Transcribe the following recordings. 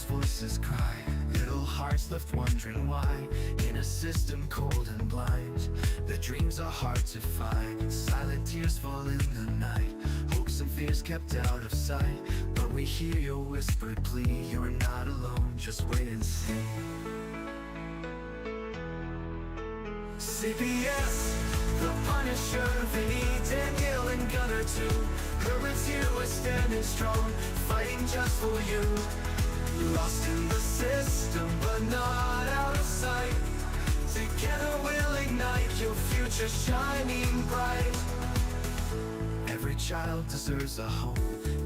those voices cry, little hearts left wondering why. In a system cold and blind, the dreams are hard to find. Silent tears fall in the night, hopes and fears kept out of sight. But we hear your whispered plea, you're not alone, just wait and see. CPS, the Punisher, Vinny, Danielle, and Gunner too. Herbert's here, we're standing strong, fighting just for you. Lost in the system, but not out of sight. Together we'll ignite your future shining bright. Every child deserves a home,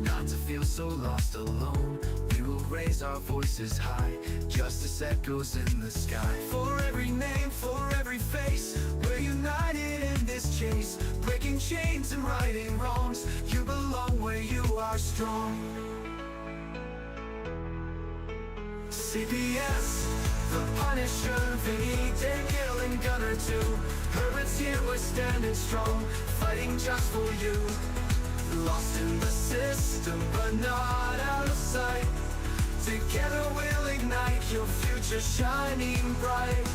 not to feel so lost alone. We will raise our voices high, justice echoes in the sky. For every name, for every face, we're united in this chase. Breaking chains and righting wrongs, you belong where you are strong. CPS, the Punisher, Vinny, Danielle, and Gunner too. Herbert's here, we're standing strong, fighting just for you. Lost in the system, but not out of sight. Together we'll ignite your future shining bright.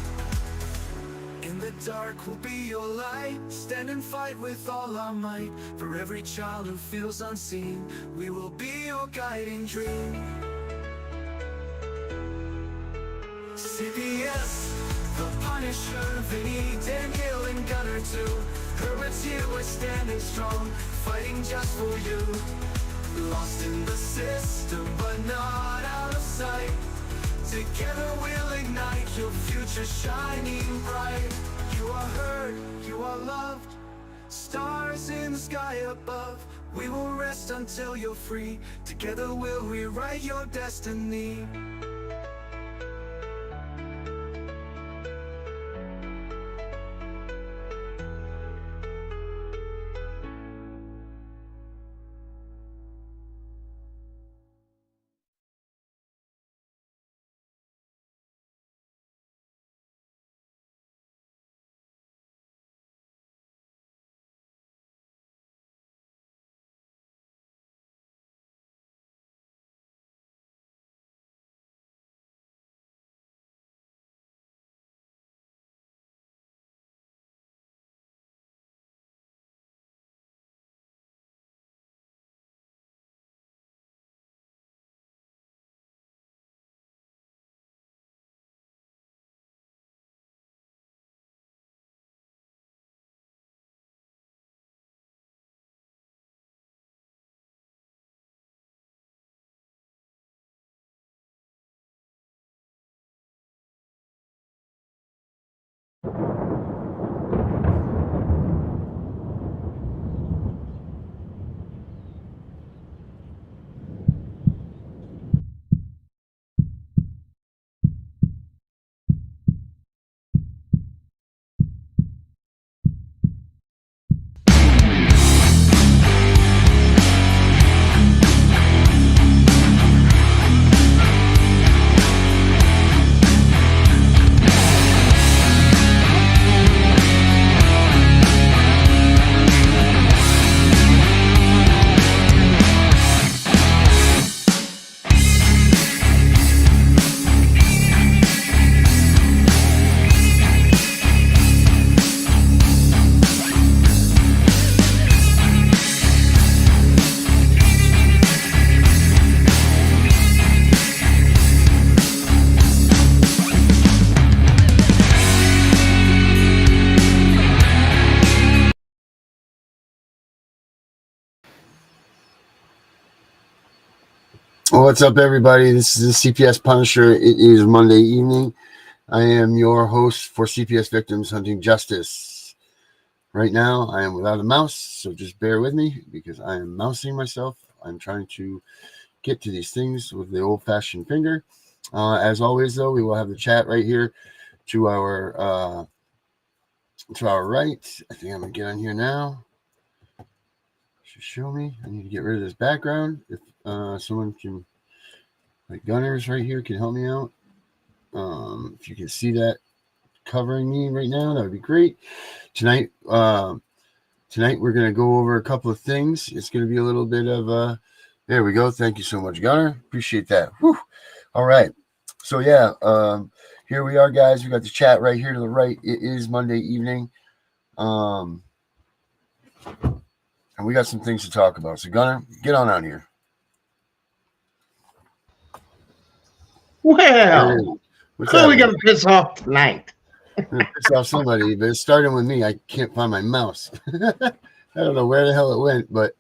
In the dark we'll be your light, stand and fight with all our might. For every child who feels unseen, we will be your guiding dream. CPS, the Punisher, Vinny, Danielle, and Gunner too. Herbert's here, we're standing strong, fighting just for you. Lost in the system, but not out of sight. Together we'll ignite your future shining bright. You are heard, you are loved, stars in the sky above. We will rest until you're free. Together we'll rewrite your destiny. What's up, everybody? This is the CPS Punisher. It is Monday evening. I am your host for CPS Victims Hunting Justice. Right now, I am without a mouse, so just bear with me because I am mousing myself. I'm trying to get to these things with the old-fashioned finger. As always, though, we will have the chat right here to our right. I think I'm gonna get on here now. Should show me. I need to get rid of this background. If someone can, like Gunners right here, can help me out. If you can see that covering me right now, that would be great. Tonight we're going to go over a couple of things. It's going to be a little bit of there we go. Thank you so much, Gunner. Appreciate that. Whew. All right. So yeah, here we are, guys. We got the chat right here to the right. It is Monday evening. Um, and we got some things to talk about. So Gunner, get on out here. Well, Hey, what's who are we happening? going to piss off tonight? I'm gonna piss off somebody, but it's starting with me. I can't find my mouse. I don't know where the hell it went, but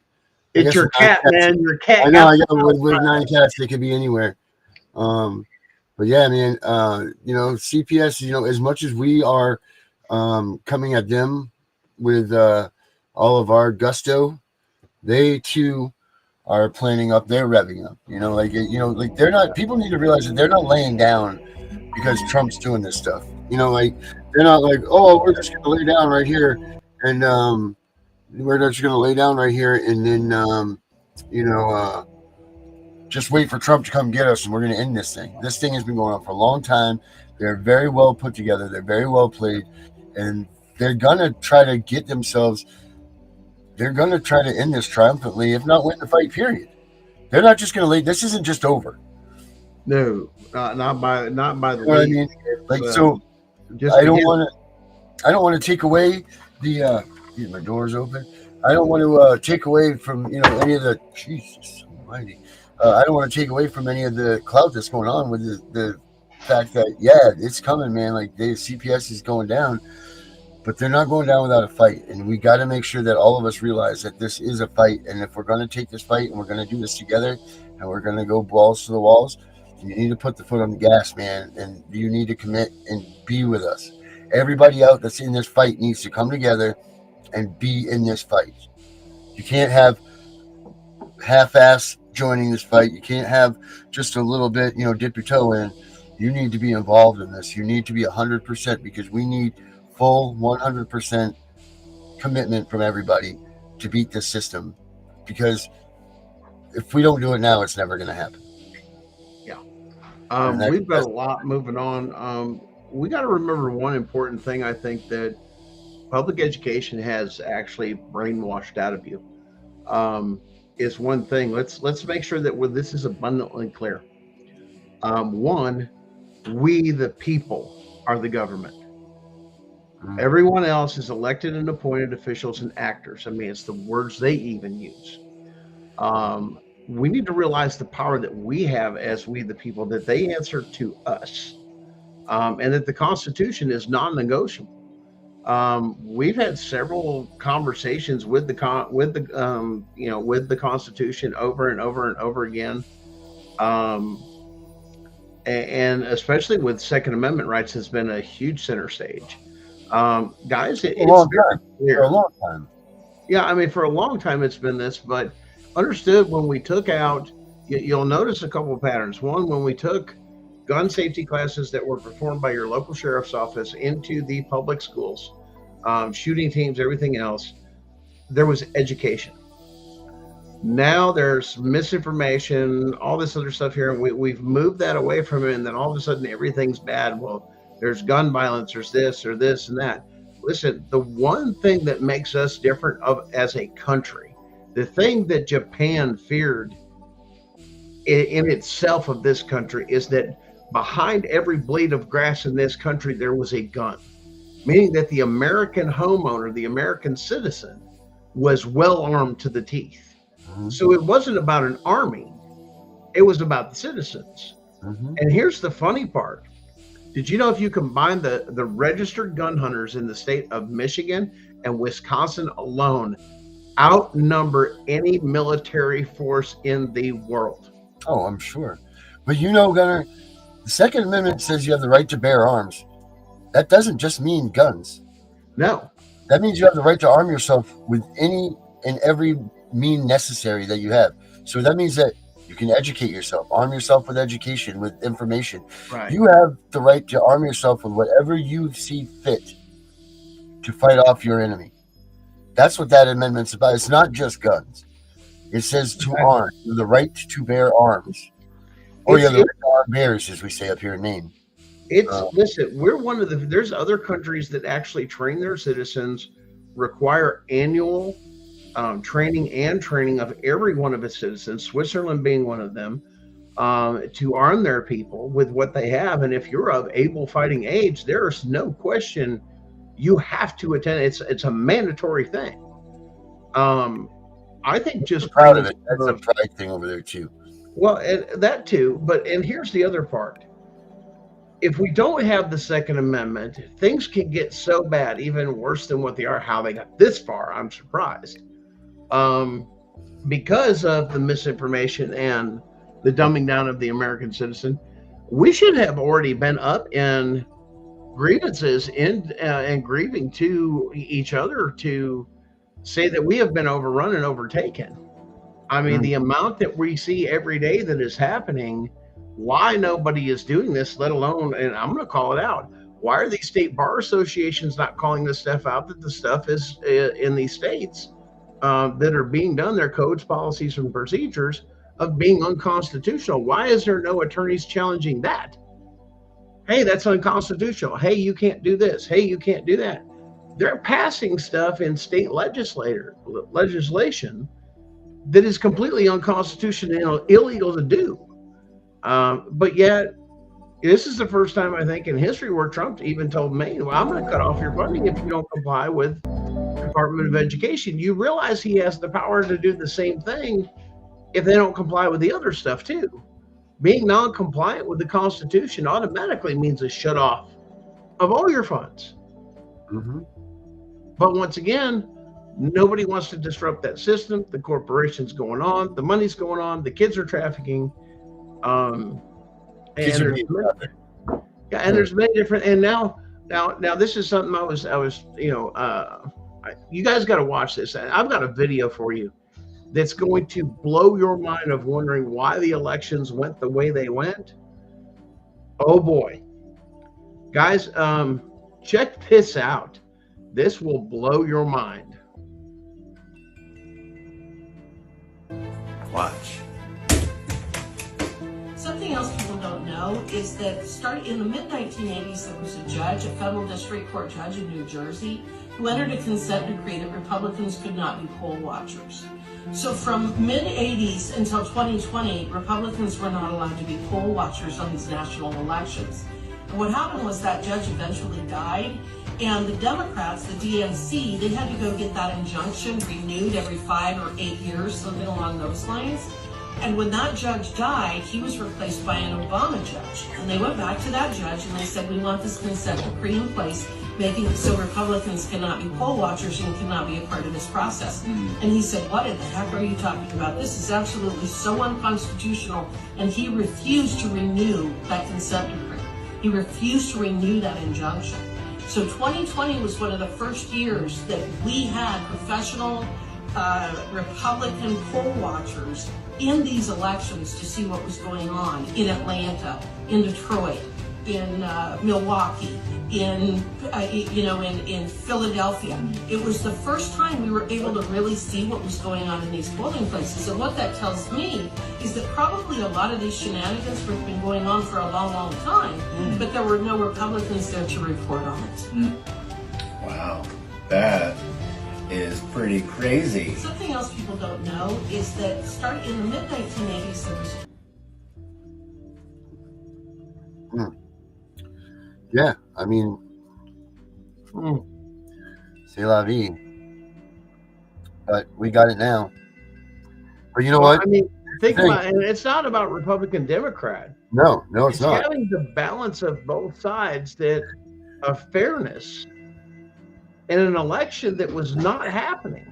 I It's guess your with 9 cat, cats. man. Your cat I know got I the got mouse with right. 9 cats, they could be anywhere. But yeah, man, CPS, as much as we are coming at them with all of our gusto, they too are planning up their revving up. Like they're not. People need to realize that they're not laying down because Trump's doing this stuff. Like they're not like, oh, we're just gonna lay down right here, and we're just gonna lay down right here, and then you know. Just wait for Trump to come get us, and we're going to end this thing. This thing has been going on for a long time. They're very well put together. They're very well played, and they're going to try to get themselves. They're going to try to end this triumphantly, if not win the fight. Period. They're not just going to lay. This isn't just over. No, not by the You know what I league. mean? It's Like so, just I don't begin. want to. I don't want to take away the. My door's open. I don't want to take away from any of the. Jesus Almighty. I don't want to take away from any of the clout that's going on with the fact that it's coming, man. Like the CPS is going down, but they're not going down without a fight, and we got to make sure that all of us realize that this is a fight, and if we're going to take this fight and we're going to do this together, and we're going to go balls to the walls, you need to put the foot on the gas, man, and you need to commit and be with us. Everybody out that's in this fight needs to come together and be in this fight. You can't have half-ass joining this fight. You can't have just a little bit, dip your toe in. You need to be involved in this. You need to be 100% because we need full 100% commitment from everybody to beat this system. Because if we don't do it now, it's never going to happen. Yeah. And We've got a lot moving on. We got to remember one important thing. I think that public education has actually brainwashed out of you. Is one thing. Let's make sure that this is abundantly clear. One, we the people are the government. Everyone else is elected and appointed officials and actors. I mean, it's the words they even use. We need to realize the power that we have as we the people, that they answer to us, and that the Constitution is non-negotiable. We've had several conversations with the Constitution over and over and over again, and especially with Second Amendment rights has been a huge center stage. Guys, it's very clear. For a long time. Yeah, I mean, for a long time it's been this, but understood when we took out, you'll notice a couple of patterns. One, when we took gun safety classes that were performed by your local sheriff's office into the public schools, shooting teams, everything else, there was education. Now there's misinformation, all this other stuff here, and we've moved that away from it, and then all of a sudden everything's bad. Well, there's gun violence, there's this or this and that. Listen, the one thing that makes us different as a country, the thing that Japan feared in itself of this country is that behind every blade of grass in this country, there was a gun, meaning that the American homeowner, the American citizen, was well armed to the teeth. So it wasn't about an army, it was about the citizens. And here's the funny part. Did you know if you combine the registered gun hunters in the state of Michigan and Wisconsin alone outnumber any military force in the world? Oh, I'm sure. But Gunner, the Second Amendment says you have the right to bear arms. That doesn't just mean guns. No. That means you have the right to arm yourself with any and every mean necessary that you have. So that means that you can educate yourself, arm yourself with education, with information. Right. You have the right to arm yourself with whatever you see fit to fight off your enemy. That's what that amendment's about. It's not just guns. It says to arm, the right to bear arms. Or you have the right to arm bears, as we say up here in Maine. Listen, we're one of there's other countries that actually train their citizens, require annual training of every one of its citizens, Switzerland being one of them. to arm their people with what they have. And if you're of able fighting age, there's no question you have to attend. It's a mandatory thing. I think just Proud of bringing it. That's a pride thing over there too. well, and that too. And here's the other part. If we don't have the Second Amendment, things can get so bad, even worse than what they are. How they got this far, I'm surprised. Um, because of the misinformation and the dumbing down of the American citizen, we should have already been up in grievances and grieving to each other to say that we have been overrun and overtaken. I mean, the amount that we see every day that is happening, why nobody is doing this, let alone, and I'm going to call it out. Why are these state bar associations not calling this stuff out, that the stuff is in these states that are being done, their codes, policies, and procedures of being unconstitutional? Why is there no attorneys challenging that? Hey, that's unconstitutional. Hey, you can't do this. Hey, you can't do that. They're passing stuff in state legislation that is completely unconstitutional and illegal to do. But yet, this is the first time I think in history where Trump even told Maine, well, I'm going to cut off your funding if you don't comply with Department of Education. You realize he has the power to do the same thing if they don't comply with the other stuff too. Being non-compliant with the Constitution automatically means a shut off of all your funds. Mm-hmm. But once again, nobody wants to disrupt that system. The corporation's going on, the money's going on, the kids are trafficking. And there's many different. And now, this is something I was, you guys got to watch this. I've got a video for you that's going to blow your mind of wondering why the elections went the way they went. Oh boy, guys, check this out. This will blow your mind. Watch. Something else people don't know is that starting in the mid-1980s, there was a judge, a federal district court judge in New Jersey, who entered a consent decree that Republicans could not be poll watchers. So from mid-80s until 2020, Republicans were not allowed to be poll watchers on these national elections. And what happened was that judge eventually died, and the Democrats, the DNC, they had to go get that injunction renewed every 5 or 8 years, something along those lines. And when that judge died, he was replaced by an Obama judge. And they went back to that judge and they said, we want this consent decree in place, making it so Republicans cannot be poll watchers and cannot be a part of this process. And he said, what in the heck are you talking about? This is absolutely so unconstitutional. And he refused to renew that consent decree. He refused to renew that injunction. So 2020 was one of the first years that we had professional Republican poll watchers in these elections to see what was going on in Atlanta, in Detroit, in Milwaukee, in Philadelphia. It was the first time we were able to really see what was going on in these polling places. And what that tells me is that probably a lot of these shenanigans have been going on for a long, long time, but there were no Republicans there to report on it. Wow, that is pretty crazy. Something else people don't know is that starting in the mid-1980s, there was Yeah, I mean, c'est la vie. But we got it now. But you know what? I mean, think about it. And it's not about Republican, Democrat. No, it's not. Having the balance of both sides, that of fairness in an election that was not happening.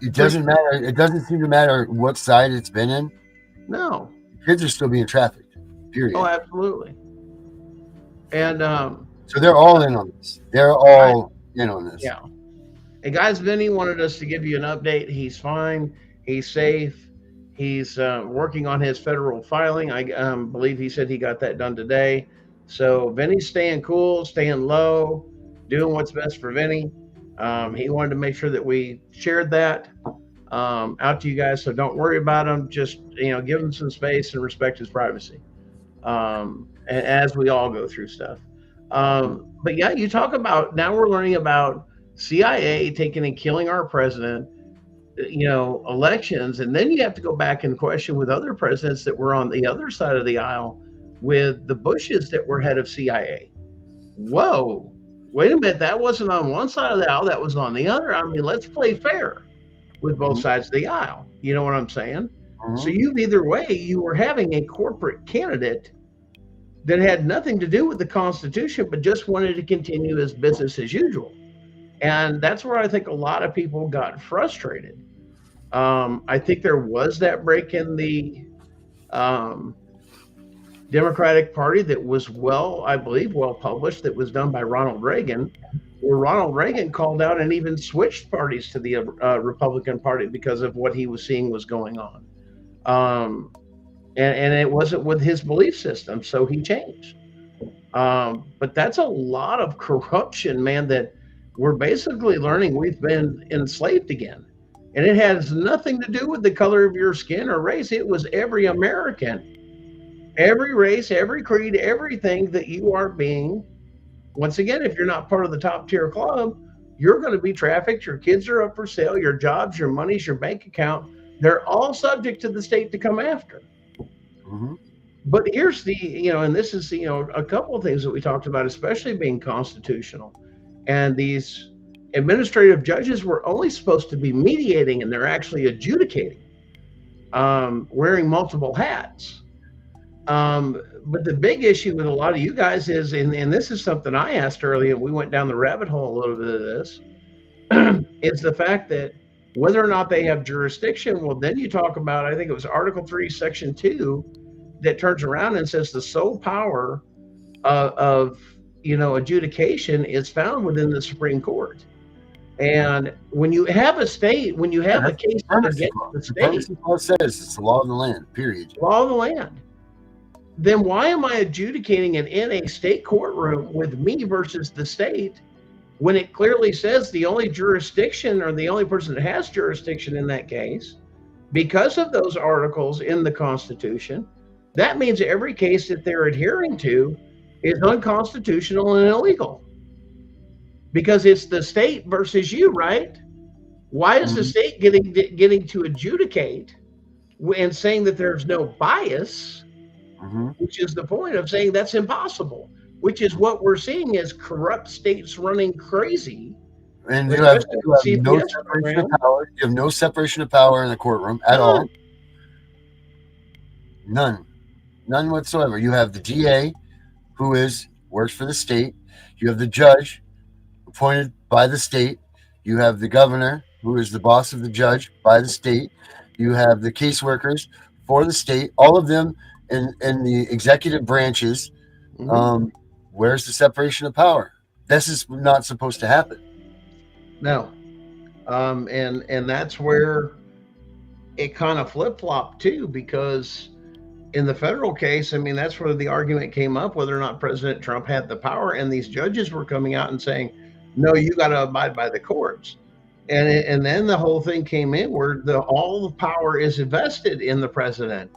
It doesn't matter. It doesn't seem to matter what side it's been in. No. Kids are still being trafficked. Period. Oh, absolutely. And so they're all in on this. They're all in on this. Yeah. Hey guys, Vinny wanted us to give you an update. He's fine. He's safe. He's working on his federal filing. I believe he said he got that done today. So Vinny's staying cool, staying low, doing what's best for Vinny. He wanted to make sure that we shared that out to you guys. So don't worry about him. Just, give him some space and respect his privacy. And as we all go through stuff. But yeah, you talk about, now we're learning about CIA taking and killing our president. elections, and then you have to go back and question with other presidents that were on the other side of the aisle, with the Bushes that were head of CIA. Whoa, wait a minute, that wasn't on one side of the aisle, that was on the other. I mean, let's play fair with both sides of the aisle. You know what I'm saying? So either way, you were having a corporate candidate that had nothing to do with the Constitution, but just wanted to continue as business as usual. And that's where I think a lot of people got frustrated. I think there was that break in the Democratic Party that was I believe well published, that was done by Ronald Reagan, where Ronald Reagan called out and even switched parties to the Republican Party because of what he was seeing was going on. And it wasn't with his belief system, so he changed. But that's a lot of corruption, man, that we're basically learning we've been enslaved again. And it has nothing to do with the color of your skin or race. It was every American, every race, every creed, everything that you are being. Once again, if you're not part of the top tier club, you're going to be trafficked. Your kids are up for sale. Your jobs, your monies, your bank account, they're all subject to the state to come after. But here's and this is, a couple of things that we talked about, especially being constitutional. And these administrative judges were only supposed to be mediating, and they're actually adjudicating, wearing multiple hats. But the big issue with a lot of you guys is, and this is something I asked earlier, we went down the rabbit hole a little bit of this, it's the fact that whether or not they have jurisdiction. Well, then you talk about, I think it was Article 3, Section 2, that turns around and says the sole power of adjudication is found within the Supreme Court. And when you have a state, when you have a case against the state, the law says it's the law of the land, period. Law of the land. Then why am I adjudicating it in a state courtroom with me versus the state, when it clearly says the only jurisdiction, or the only person that has jurisdiction in that case, because of those articles in the Constitution, that means every case that they're adhering to is unconstitutional and illegal. Because it's the state versus you, right? Why is the state getting to adjudicate and saying that there's no bias, which is the point of saying that's impossible, which is what we're seeing is corrupt states running crazy. And you have no separation of power. You have no separation of power in the courtroom at all. None whatsoever. You have the DA, who works for the state. You have the judge, appointed by the state. You have the governor, who is the boss of the judge by the state. You have the caseworkers for the state, all of them in the executive branches. Where's the separation of power? This is not supposed to happen. No. And that's where it kind of flip-flopped too, because in the federal case, I mean, that's where the argument came up, whether or not President Trump had the power, and these judges were coming out and saying, no, you got to abide by the courts. And then the whole thing came in where all the power is invested in the president.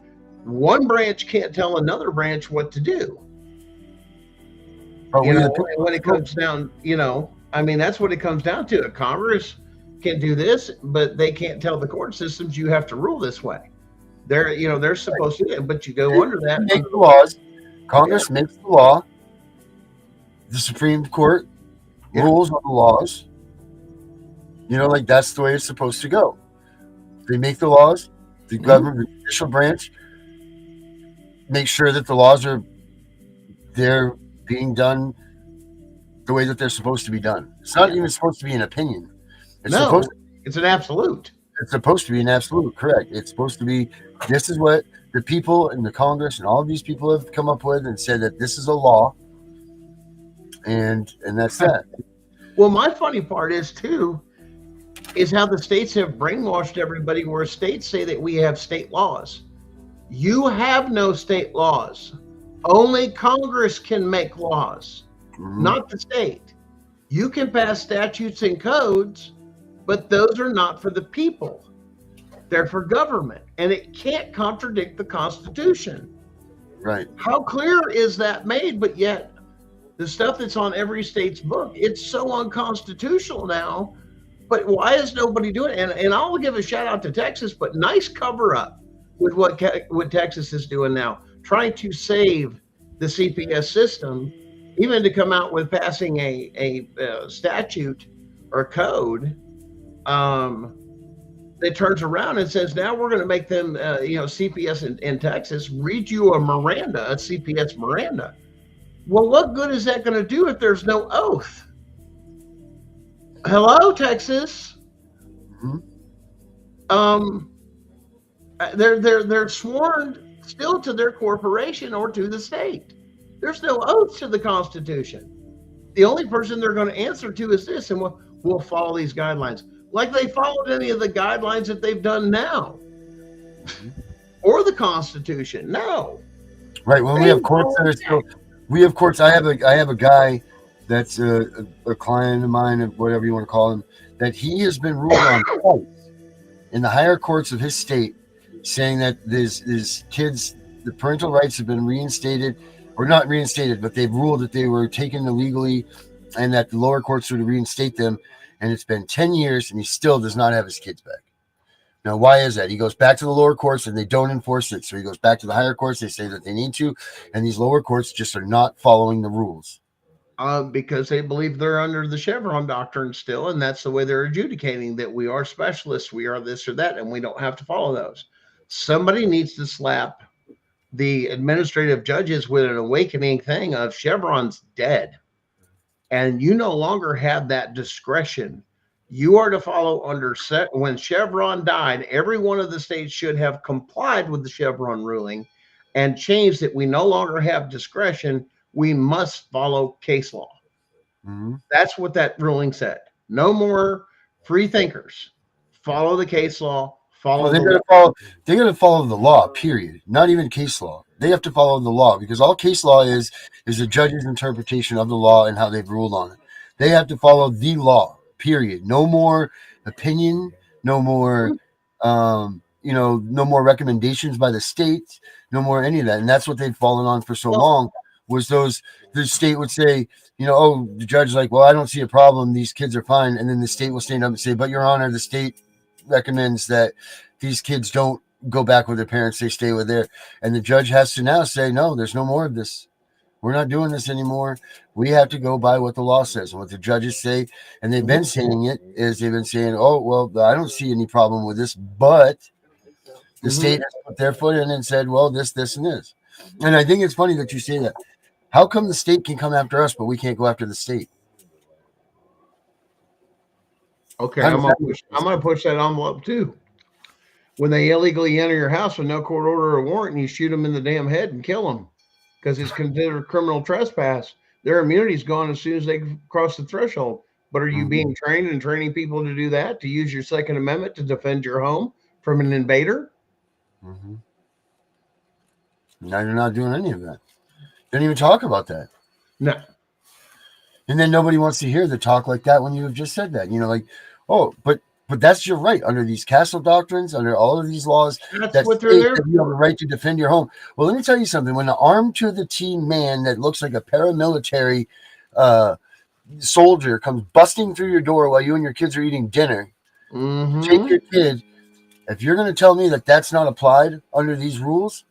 One branch can't tell another branch what to do. When it comes down, I mean, that's what it comes down to. Congress can do this, but they can't tell the court systems you have to rule this way. They're supposed to, but you go under that. Make the laws. Congress makes the law. The Supreme Court rules on the laws. That's the way it's supposed to go. They make the laws. The government, the judicial branch, make sure that the laws they're being done the way that they're supposed to be done. It's not even supposed to be an opinion. It's an absolute. It's supposed to be an absolute, correct. It's supposed to be, this is what the people in the Congress and all of these people have come up with and said that this is a law, and that's that. Well, my funny part is how the states have brainwashed everybody, where states say that we have state laws. You have no state laws. Only Congress can make laws, not the state. You can pass statutes and codes, but those are not for the people. They're for government, and it can't contradict the Constitution. Right. How clear is that made? But yet, the stuff that's on every state's book, it's so unconstitutional now But why is nobody doing it? And I'll give a shout out to Texas, but nice cover up with what Texas is doing now, trying to save the CPS system, even to come out with passing a statute or code um, that turns around and says, now we're going to make them, CPS in Texas read you a Miranda, a CPS Miranda. Well, what good is that going to do if there's no oath? Hello, Texas. Mhm. They're sworn still to their corporation or to the state. There's no oath to the Constitution. The only person they're going to answer to is this, and we'll follow these guidelines. Like they followed any of the guidelines that they've done now, or the Constitution. No. Right. When we have courts that are still, we have courts. I have a guy that's a client of mine, or whatever you want to call him, that he has been ruled on twice in the higher courts of his state, saying that his kids, the parental rights have been reinstated, or not reinstated, but they've ruled that they were taken illegally, and that the lower courts were to reinstate them. And it's been 10 years, and he still does not have his kids back. Now, why is that? He goes back to the lower courts, and they don't enforce it. So he goes back to the higher courts. They say that they need to, and these lower courts just are not following the rules. Because they believe they're under the Chevron doctrine still, and that's the way they're adjudicating that we are specialists, we are this or that, and we don't have to follow those. Somebody needs to slap the administrative judges with an awakening thing of Chevron's dead, and you no longer have that discretion. You are to follow under when Chevron died, every one of the states should have complied with the Chevron ruling and changed that we no longer have discretion. We must follow case law. Mm-hmm. That's what that ruling said. No more free thinkers. Follow the case law. They're going to follow the law, period. Not even case law. They have to follow the law, because all case law is the judge's interpretation of the law and how they've ruled on it. They have to follow the law, period. No more opinion, no more, no more recommendations by the state, no more any of that. And that's what they've fallen on for so long, was the state would say, the judge is like, well, I don't see a problem. These kids are fine. And then the state will stand up and say, but Your Honor, the state recommends that these kids don't go back with their parents, they stay with their, and the judge has to now say, no, there's no more of this. We're not doing this anymore. We have to go by what the law says and what the judges say. And they've been saying it is they've been saying, oh, well, I don't see any problem with this, but the state has put their foot in and said, well, this, and this. And I think it's funny that you say that. How come the state can come after us, but we can't go after the state? Okay, I'm gonna push that envelope too. When they illegally enter your house with no court order or warrant, and you shoot them in the damn head and kill them because it's considered criminal trespass, their immunity's gone as soon as they cross the threshold. But are you being trained and training people to do that, to use your Second Amendment to defend your home from an invader? Mm-hmm. Now you're not doing any of that. Don't even talk about that. No. And then nobody wants to hear the talk like that when you have just said that. Like, oh, but that's your right under these castle doctrines, under all of these laws. That's what they're there for. You have the right to defend your home. Well, let me tell you something. When an armed to the teeth man that looks like a paramilitary soldier comes busting through your door while you and your kids are eating dinner, take your kid. If you're going to tell me that that's not applied under these rules,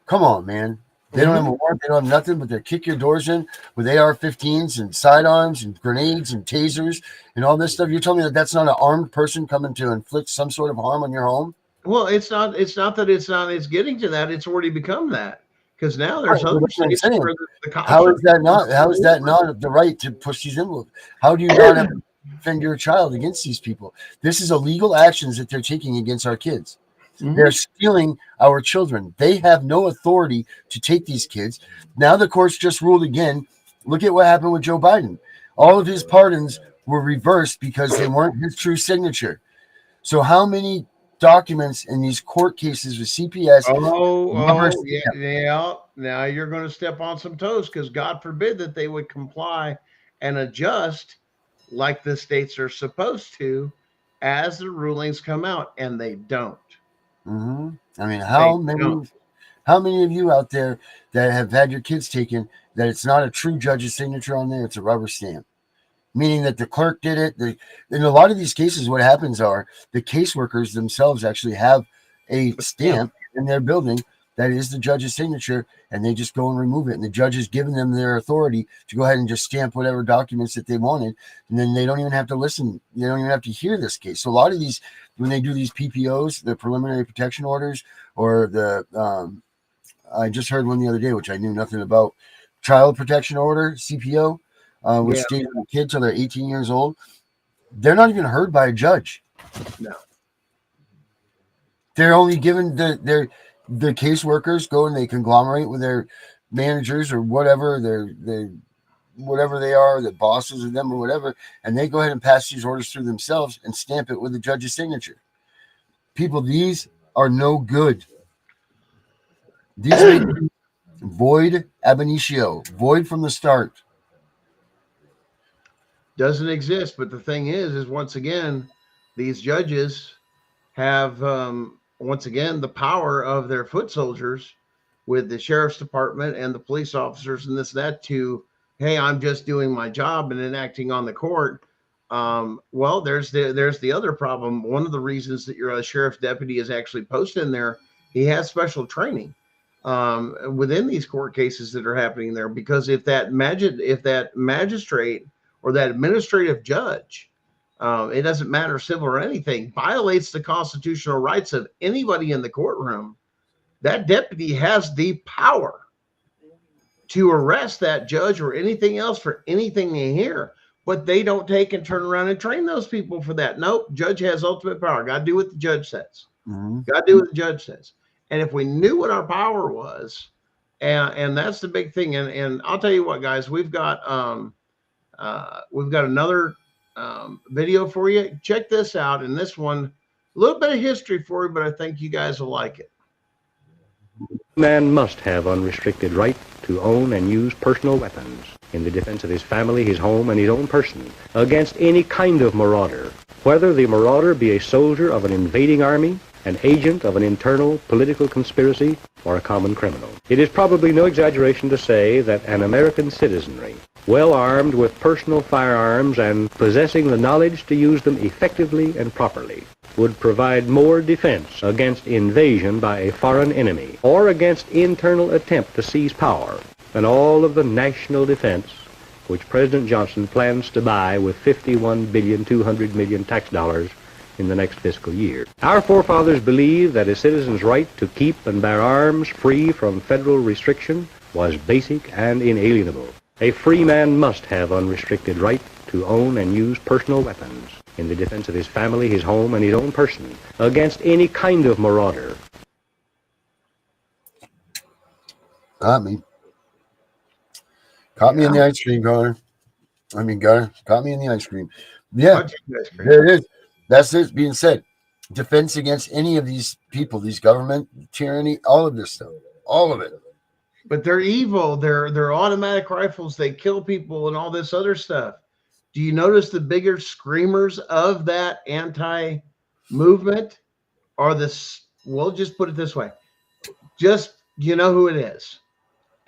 come on, man. They don't have a warrant. They don't have nothing, but they kick your doors in with AR-15s and sidearms and grenades and tasers and all this stuff. You're telling me that that's not an armed person coming to inflict some sort of harm on your home? Well, it's not that it's getting to that. It's already become that, because now there's other states where the cops. How is that not the right to push these envelopes? How do you not have to defend your child against these people? This is illegal actions that they're taking against our kids. They're stealing our children. They have no authority to take these kids. Now the courts just ruled again. Look at what happened with Joe Biden. All of his pardons were reversed because they weren't his true signature. So how many documents in these court cases with CPS? Yeah. Now you're going to step on some toes, because God forbid that they would comply and adjust like the states are supposed to as the rulings come out, and they don't. I mean, how many of you out there that have had your kids taken that it's not a true judge's signature on there, it's a rubber stamp? meaning that the clerk did it. In a lot of these cases, what happens are the caseworkers themselves actually have a stamp in their building that is the judge's signature, and they just go and remove it. And the judge has given them their authority to go ahead and just stamp whatever documents that they wanted. And then they don't even have to listen. They don't even have to hear this case. So a lot of these, when they do these PPOs, the preliminary protection orders, or the, I just heard one the other day, which I knew nothing about, child protection order, CPO, which stays on a kid till they're 18 years old. They're not even heard by a judge. No. They're only given the caseworkers go and they conglomerate with their managers or whatever, whatever they are, the bosses of them or whatever, and they go ahead and pass these orders through themselves and stamp it with the judge's signature. People, these are no good. These make void ab initio, void from the start. Doesn't exist. But the thing is once again, these judges have once again the power of their foot soldiers with the sheriff's department and the police officers and that to, hey, I'm just doing my job and enacting on the court. Well, there's the other problem. One of the reasons that your sheriff's deputy is actually posted in there, he has special training within these court cases that are happening there, because if that magistrate or that administrative judge, it doesn't matter, civil or anything, violates the constitutional rights of anybody in the courtroom, that deputy has the power to arrest that judge or anything else for anything they hear. But they don't take and turn around and train those people for that. Nope, judge has ultimate power. Got to do what the judge says. Got to do what the judge says. And if we knew what our power was, and that's the big thing. And I'll tell you what, guys, we've got another video for you. Check this out. And this one, a little bit of history for you, but I think you guys will like it. Man must have unrestricted right to own and use personal weapons in the defense of his family, his home, and his own person against any kind of marauder, whether the marauder be a soldier of an invading army, an agent of an internal political conspiracy, or a common criminal. It is probably no exaggeration to say that an American citizenry, well armed with personal firearms and possessing the knowledge to use them effectively and properly, would provide more defense against invasion by a foreign enemy or against internal attempt to seize power than all of the national defense which President Johnson plans to buy with $51.2 billion tax dollars in the next fiscal year. Our forefathers believed that a citizen's right to keep and bear arms free from federal restriction was basic and inalienable. A free man must have unrestricted right to own and use personal weapons in the defense of his family, his home, and his own person against any kind of marauder. Caught me in the ice cream, Connor. Caught me in the ice cream. Yeah, there it is. That's it being said. Defense against any of these people, these government tyranny, all of this stuff, all of it. But they're evil. They're automatic rifles. They kill people and all this other stuff. Do you notice the bigger screamers of that anti-movement are this? We'll just put it this way. Just, you know who it is.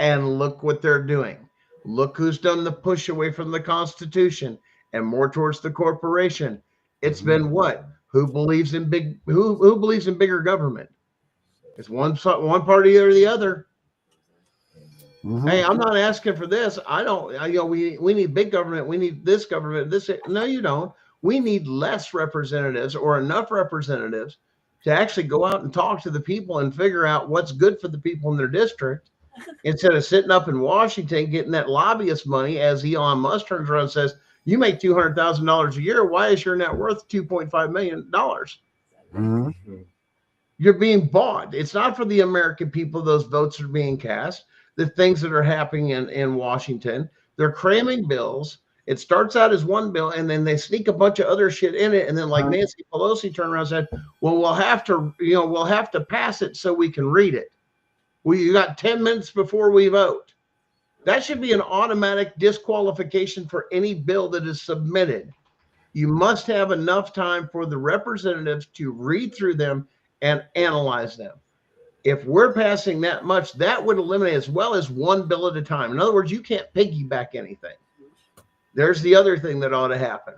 And look what they're doing. Look who's done the push away from the Constitution and more towards the corporation. It's been what? Who believes in who believes in bigger government? It's one party or the other. Hey, I'm not asking for this. We need big government. We need this government. No, you don't. We need less representatives or enough representatives to actually go out and talk to the people and figure out what's good for the people in their district, instead of sitting up in Washington getting that lobbyist money, as Elon Musk turns around and says, you make $200,000 a year. Why is your net worth $2.5 million? You're being bought. It's not for the American people. Those votes are being cast. The things that are happening in Washington, they're cramming bills. It starts out as one bill, and then they sneak a bunch of other shit in it. And then, like Nancy Pelosi turned around and said, well, we'll have to pass it so we can read it. You got 10 minutes before we vote. That should be an automatic disqualification for any bill that is submitted. You must have enough time for the representatives to read through them and analyze them. If we're passing that much, that would eliminate as well as one bill at a time. In other words, you can't piggyback anything. There's the other thing that ought to happen.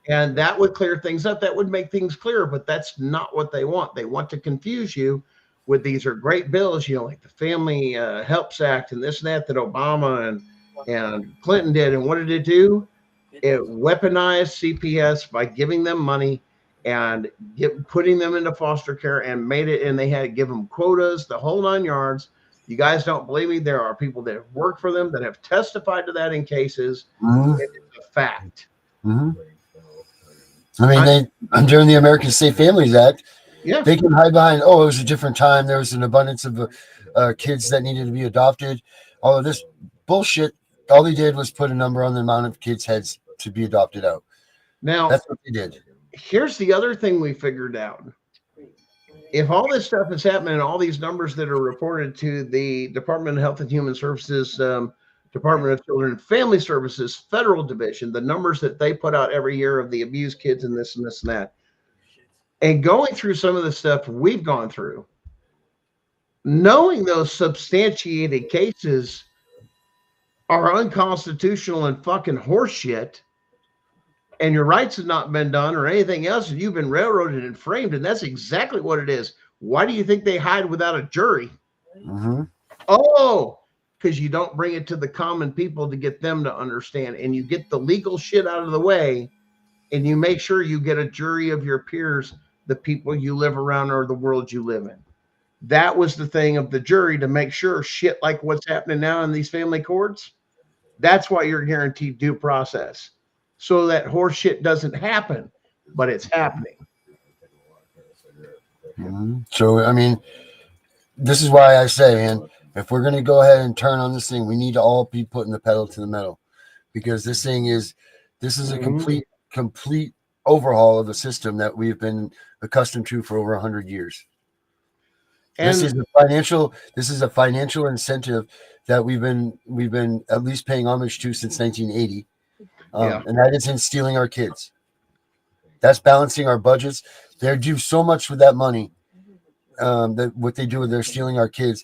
And that would clear things up. That would make things clearer, but that's not what they want. They want to confuse you with these are great bills, like the Family Helps Act and this and that Obama and Clinton did. And what did it do? It weaponized CPS by giving them money and putting them into foster care and made it, and they had to give them quotas, the whole 9 yards. You guys don't believe me? There are people that have worked for them that have testified to that in cases. It's a fact. I mean, during the American Safe Families Act, yeah, they can hide behind, it was a different time. There was an abundance of kids that needed to be adopted. All of this bullshit. All they did was put a number on the amount of kids' heads to be adopted out. Now, that's what they did. Here's the other thing we figured out. If all this stuff is happening, all these numbers that are reported to the Department of Health and Human Services, Department of Children and Family Services, Federal Division, the numbers that they put out every year of the abused kids and this and this and that, and going through some of the stuff we've gone through, knowing those substantiated cases are unconstitutional and fucking horseshit, and your rights have not been done or anything else, and you've been railroaded and framed, and that's exactly what it is. Why do you think they hide without a jury? Oh, because you don't bring it to the common people to get them to understand, and you get the legal shit out of the way, and you make sure you get a jury of your peers, the people you live around or the world you live in. That was the thing of the jury, to make sure shit like what's happening now in these family courts. That's why you're guaranteed due process, so that horse shit doesn't happen, but it's happening. So, I mean, this is why I say, man, if we're going to go ahead and turn on this thing, we need to all be putting the pedal to the metal, because this is a complete overhaul of a system that we've been accustomed to for over 100 years. And this is a financial incentive that we've been at least paying homage to since 1980. And that is in stealing our kids. That's balancing our budgets. They do so much with that money. That what they do is they're stealing our kids.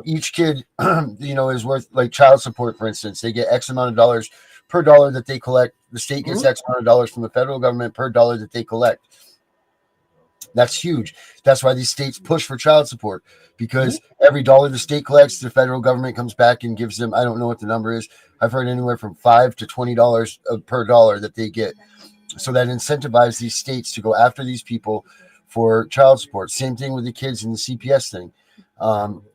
Each kid, is worth, like child support, for instance. They get X amount of dollars per dollar that they collect. The state gets X amount of dollars from the federal government per dollar that they collect. That's huge. That's why these states push for child support, because every dollar the state collects, the federal government comes back and gives them, I don't know what the number is. I've heard anywhere from $5 to $20 per dollar that they get. So that incentivizes these states to go after these people for child support. Same thing with the kids in the CPS thing.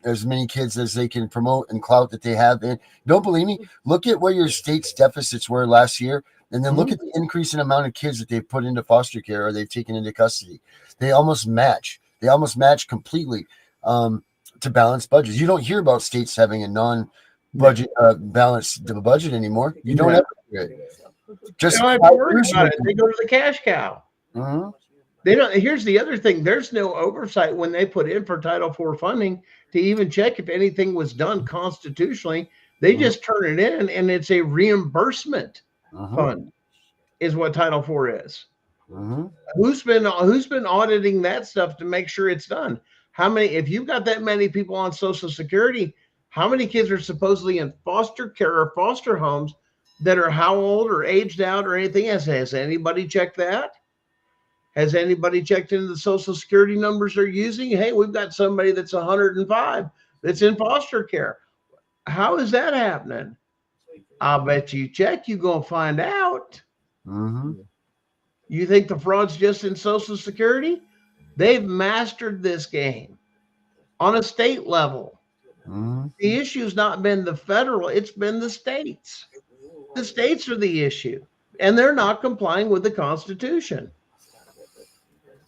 As many kids as they can promote and clout that they have. And don't believe me, look at what your state's deficits were last year, and then look at the increase in amount of kids that they've put into foster care or they've taken into custody. They almost match. They almost match completely to balance budgets. You don't hear about states having a non-budget balanced budget anymore. You don't ever hear it. Just they don't have to worry about it. They go to the cash cow. They don't. Here's the other thing: there's no oversight when they put in for Title IV funding to even check if anything was done constitutionally. They just turn it in, and it's a reimbursement fund, is what Title IV is. Who's been auditing that stuff to make sure it's done? How many? If you've got that many people on Social Security, how many kids are supposedly in foster care or foster homes that are how old or aged out or anything else? Has anybody checked that? Has anybody checked into the Social Security numbers they're using? Hey, we've got somebody that's 105 that's in foster care. How is that happening? I'll bet you check, you're going to find out. You think the fraud's just in Social Security? They've mastered this game on a state level. The issue's not been the federal, it's been the states. The states are the issue, and they're not complying with the Constitution.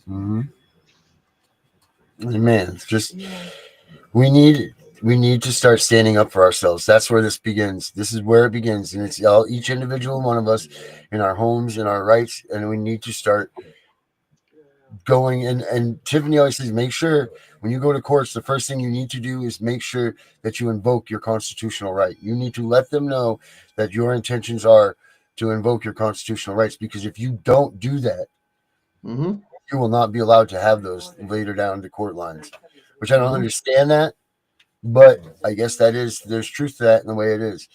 Man, it's just we need to start standing up for ourselves. That's where this begins. This is where it begins, and it's each individual one of us in our homes, in our rights, and we need to start going. And Tiffany always says, make sure when you go to courts, the first thing you need to do is make sure that you invoke your constitutional right. You need to let them know that your intentions are to invoke your constitutional rights, because if you don't do that, you will not be allowed to have those later down the court lines, which I don't understand that, but I guess there's truth to that in the way it is.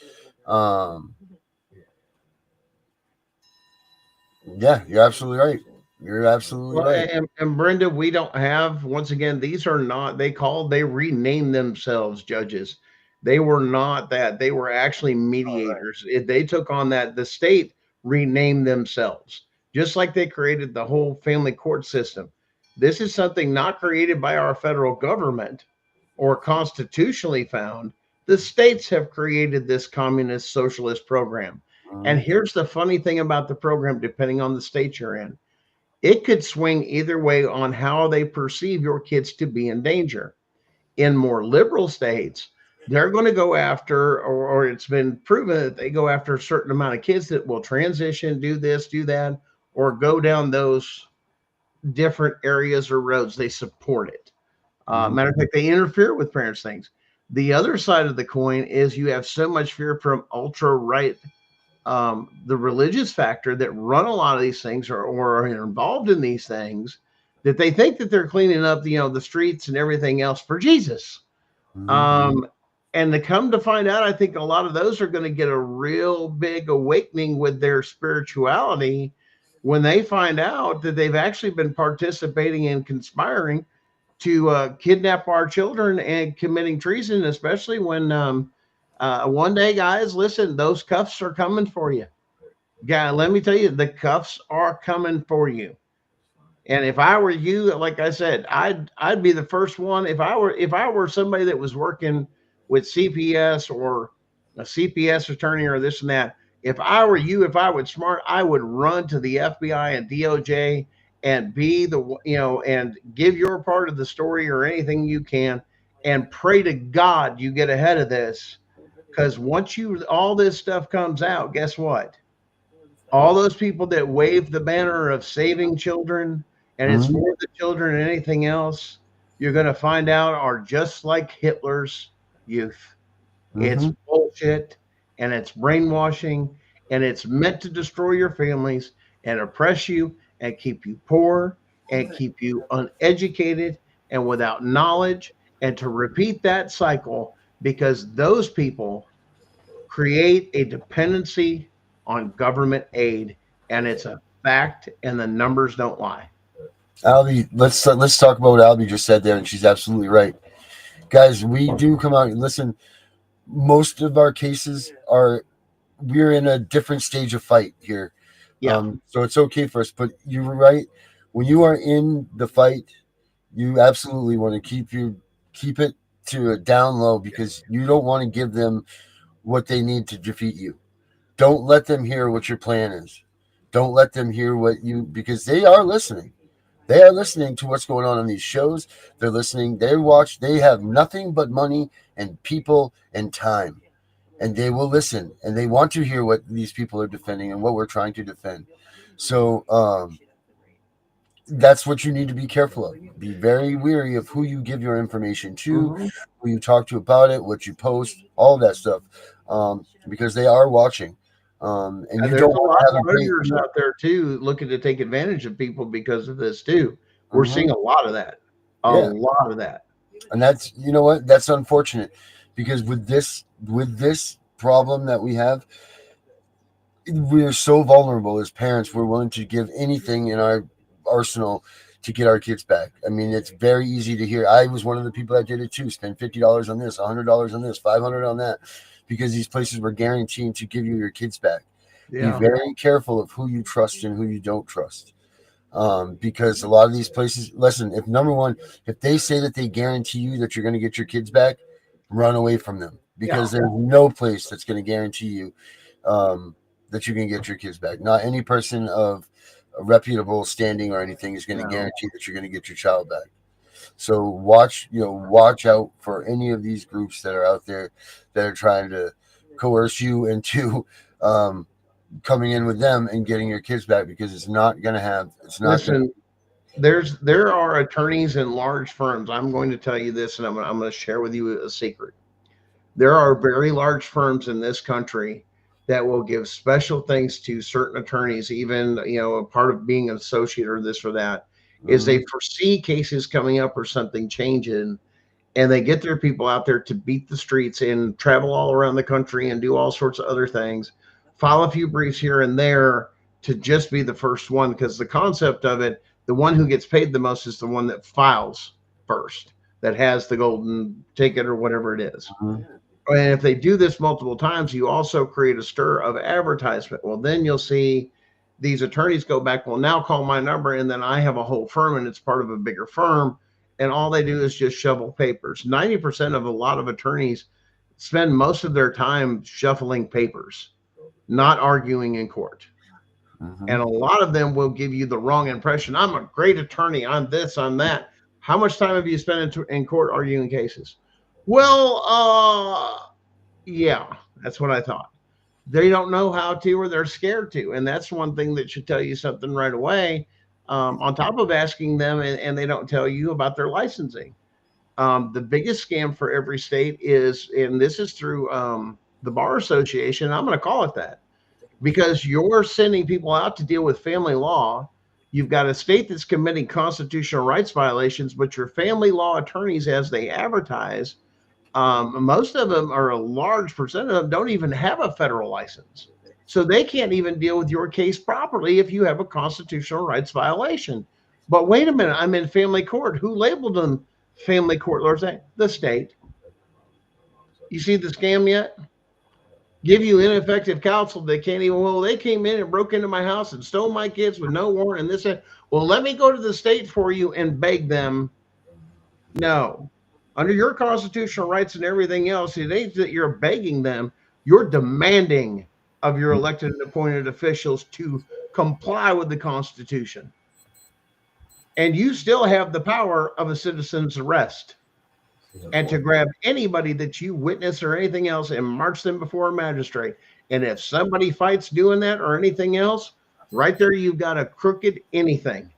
Yeah, you're absolutely right. You're absolutely Well, right. and Brenda, we don't have, once again, these are not, they renamed themselves judges. They were not that. They were actually mediators. They took on that. The state renamed themselves, just like they created the whole family court system. This is something not created by our federal government or constitutionally found. The states have created this communist socialist program. And Mhm. here's the funny thing about the program, depending on the state you're in, it could swing either way on how they perceive your kids to be in danger. In more liberal states, they're going to go after, or it's been proven that they go after a certain amount of kids that will transition, do this, do that, or go down those different areas or roads. They support it. Mhm. Matter of fact, they interfere with parents' things. The other side of the coin is you have so much fear from ultra right, the religious factor that run a lot of these things, or are involved in these things, that they think that they're cleaning up, the streets and everything else for Jesus. Mhm. Um, and to come to find out, I think a lot of those are going to get a real big awakening with their spirituality when they find out that they've actually been participating and conspiring to kidnap our children and committing treason, especially when one day, guys, listen, those cuffs are coming for you. Yeah, let me tell you, the cuffs are coming for you. And if I were you, like I said, I'd be the first one. If I were somebody that was working with CPS or a CPS attorney or this and that, if I were you, if I was smart, I would run to the FBI and DOJ and be and give your part of the story or anything you can, and pray to God you get ahead of this. Because once all this stuff comes out, guess what? All those people that wave the banner of saving children and it's Mhm. for the children and anything else, you're going to find out are just like Hitler's youth. It's Mhm. bullshit, and it's brainwashing, and it's meant to destroy your families and oppress you and keep you poor and keep you uneducated and without knowledge, and to repeat that cycle because those people create a dependency on government aid, and it's a fact, and the numbers don't lie. Albie, let's talk about what Albie just said there, and she's absolutely right, guys. We do come out and listen. Most of our cases are we're in a different stage of fight here, Yeah, so it's okay for us. But you're right. When you are in the fight, you absolutely want to keep it to a down low because you don't want to give them what they need to defeat you. Don't let them hear what your plan is. Don't let them hear what you because they are listening. They are listening to what's going on these shows. They're listening. They watch. They have nothing but money and people and time, and they will listen. And they want to hear what these people are defending and what we're trying to defend. So that's what you need to be careful of. Be very weary of who you give your information to, mhm. who you talk to about it, what you post, all that stuff, because they are watching. And And you don't there's a want lot to have of a great. predators out there too, looking to take advantage of people because of this too. We're Mhm. seeing a lot of that, a Yeah, lot of that. and that's you know what that's unfortunate because with this problem that we have, we're so vulnerable as parents. We're willing to give anything in our arsenal to get our kids back. I mean, it's very easy to hear. I was one of the people that did it too. Spend $50 on this, $100 on this, 500 on that, because these places were guaranteeing to give you your kids back. Be Yeah, very careful of who you trust and who you don't trust. Because a lot of these places, listen, if number one, if they say that they guarantee you that you're going to get your kids back, run away from them yeah, because there's no place that's going to guarantee you that you can get your kids back. Not any person of a reputable standing or anything is going to no. guarantee that you're going to get your child back. So watch out for any of these groups that are out there that are trying to coerce you into coming in with them and getting your kids back because it's not going Listen, there are attorneys in large firms. I'm going to tell you this, and I'm going to share with you a secret. There are very large firms in this country that will give special things to certain attorneys, even a part of being an associate or this or that, is to. they foresee cases coming up or something changing, and they get their people out there to beat the streets and travel all around the country and do all sorts of other things, file a few briefs here and there to just be the first one, because the concept of it, the one who gets paid the most is the one that files first, that has the golden ticket or whatever it is. And if they do this multiple times, you also create a stir of advertisement. Well, then you'll see these attorneys go back, well, now call my number, and then I have a whole firm and it's part of a bigger firm, and all they do is just shovel papers. 90% of a lot of attorneys spend most of their time shuffling papers, not arguing in court. And a lot of them will give you the wrong impression. I'm a great attorney. I'm this, I'm that. How much time have you spent in court arguing cases? Well, yeah, that's what I thought. They don't know how to, or they're scared to. And that's one thing that should tell you something right away. On top of asking them, and they don't tell you about their licensing. The biggest scam for every state is, and this is through the Bar Association, I'm going to call it that, because you're sending people out to deal with family law. You've got a state that's committing constitutional rights violations, but your family law attorneys, as they advertise, most of them, or a large percent of them, don't even have a federal license. So they can't even deal with your case properly if you have a constitutional rights violation. But wait a minute, I'm in family court. Who labeled them family court lawyers? The state. You see the scam yet? Give you ineffective counsel. They can't even, well, they came in and broke into my house and stole my kids with no warrant and this. Well, let me go to the state for you and beg them. No. Under your constitutional rights and everything else, it ain't that you're begging them. You're demanding of your elected and appointed officials to comply with the Constitution. And you still have the power of a citizen's arrest and to grab anybody that you witness or anything else and march them before a magistrate. And if somebody fights doing that or anything else, right there, you've got a crooked anything.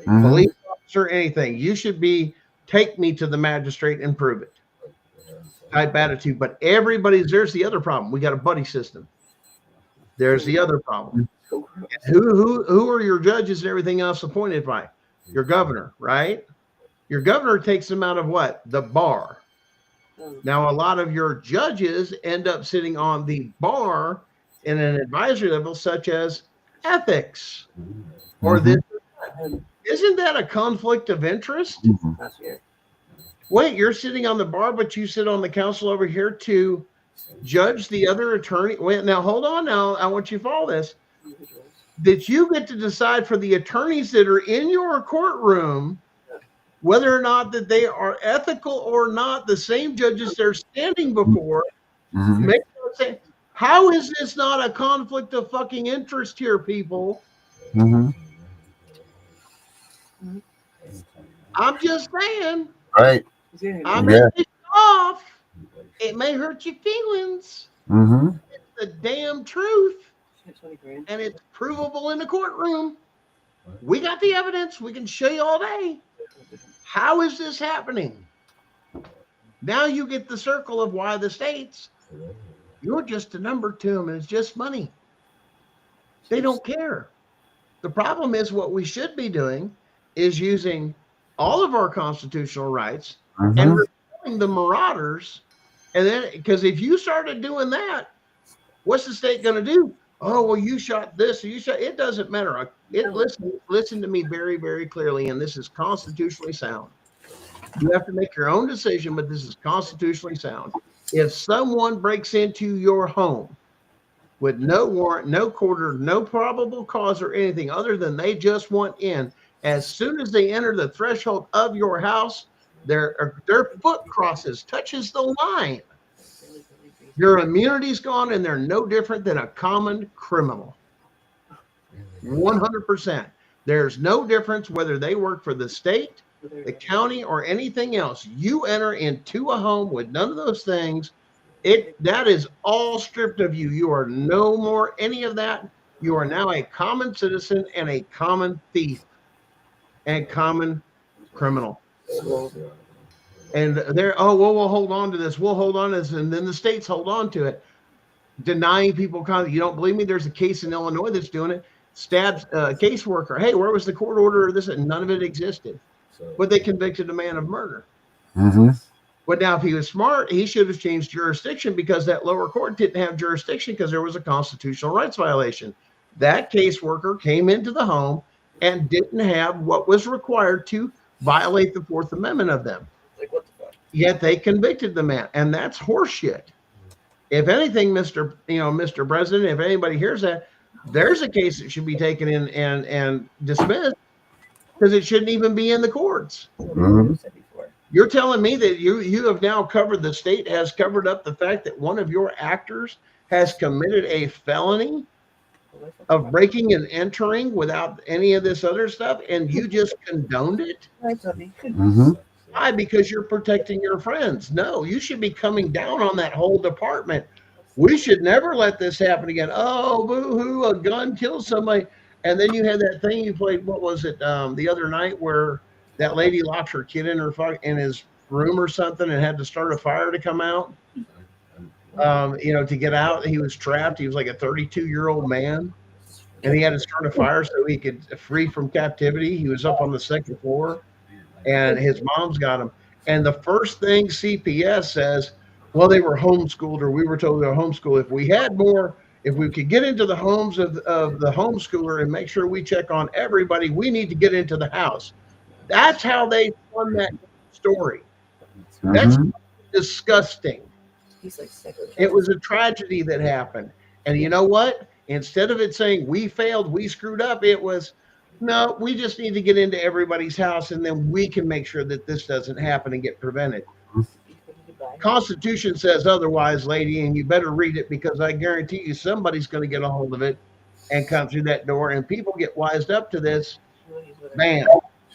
Police officer, anything. You should be, take me to the magistrate and prove it type attitude. But there's the other problem. We got a buddy system. There's the other problem. Who are your judges and everything else appointed by? Your governor, right? Your governor takes them out of what? The bar. Now, a lot of your judges end up sitting on the bar in an advisory level, such as ethics or this. Isn't that a conflict of interest? Wait, you're sitting on the bar, but you sit on the council over here to judge the other attorney. Wait, now hold on. Now I want you to follow this. That you get to decide for the attorneys that are in your courtroom whether or not that they are ethical or not. The same judges they're standing before. Make them say, how is this not a conflict of fucking interest here, people? I'm just saying. Right. I'm pissed off. It may hurt your feelings. It's the damn truth. And it's provable in the courtroom. We got the evidence. We can show you all day. How is this happening? Now you get the circle of why the states, you're just a number to them, and it's just money. They don't care. The problem is what we should be doing is using all of our constitutional rights and repealing the marauders. And then, because if you started doing that, what's the state going to do? Oh, well, you shot this, or you shot. It doesn't matter. Listen to me very, very clearly, and this is constitutionally sound. You have to make your own decision, but this is constitutionally sound. If someone breaks into your home with no warrant, no court order, no probable cause or anything other than they just want in, as soon as they enter the threshold of your house, their foot crosses, touches the line. Your immunity's gone, and they're no different than a common criminal. 100%. There's no difference whether they work for the state, the county, or anything else. You enter into a home with none of those things, that is all stripped of you. You are no more any of that. You are now a common citizen and a common thief and common criminal. And they're, oh, well, we'll hold on to this. We'll hold on to this. And then the states hold on to it, denying people. You don't believe me? There's a case in Illinois that's doing it. Stabs a caseworker. Hey, where was the court order? This and none of it existed. But they convicted a man of murder. But now, if he was smart, he should have changed jurisdiction, because that lower court didn't have jurisdiction because there was a constitutional rights violation. that caseworker came into the home and didn't have what was required to violate the Fourth Amendment of them. Like, what the fuck? Yet they convicted the man, and that's horseshit. If anything, Mr. President, if anybody hears that, there's a case that should be taken in and dismissed because it shouldn't even be in the courts. You're telling me that you have now covered, the state has covered up the fact that one of your actors has committed a felony of breaking and entering without any of this other stuff, and you just condoned it? Why? Because you're protecting your friends. No, you should be coming down on that whole department. We should never let this happen again. Oh, boo-hoo, a gun kills somebody. And then you had that thing you played, what was it, the other night, where that lady locked her kid in his room or something and had to start a fire to come out. To get out, he was trapped. He was like a 32-year-old man, and he had to start a fire so he could free from captivity. He was up on the second floor, and his mom's got him. And the first thing CPS says, well, they were homeschooled, or we were told they were homeschooled. If we could get into the homes of the homeschooler and make sure we check on everybody, we need to get into the house. That's how they spun that story. That's disgusting. It was a tragedy that happened. And you know what? Instead of it saying we failed, we screwed up, it was, no, we just need to get into everybody's house, and then we can make sure that this doesn't happen and get prevented. Constitution says otherwise, lady, and you better read it, because I guarantee you somebody's going to get a hold of it and come through that door, and people get wised up to this. Bam.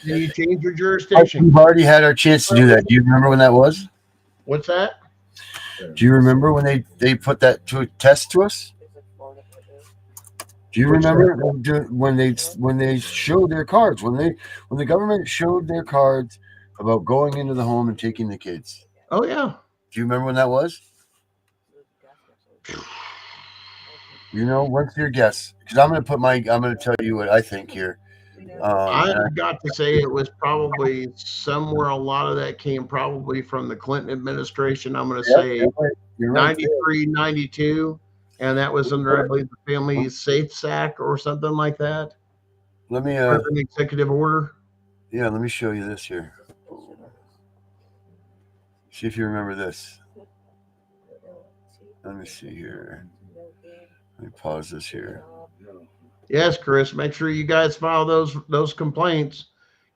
Then you change your jurisdiction. We've already had our chance to do that. Do you remember when that was? What's that? Do you remember when they put that to a test to us? Do you remember when they showed their cards, when the government showed their cards about going into the home and taking the kids? Oh yeah. Do you remember when that was? What's your guess? Because I'm going to tell you what I think here. I've got to say it was probably somewhere, a lot of that came probably from the Clinton administration. I'm going to say you're right, 93, 92. And that was under, I believe, the Family Safe Act or something like that. Let me an executive order. Yeah, let me show you this here. See if you remember this. Let me see here. Let me pause this here. Yes, Chris. Make sure you guys file those complaints.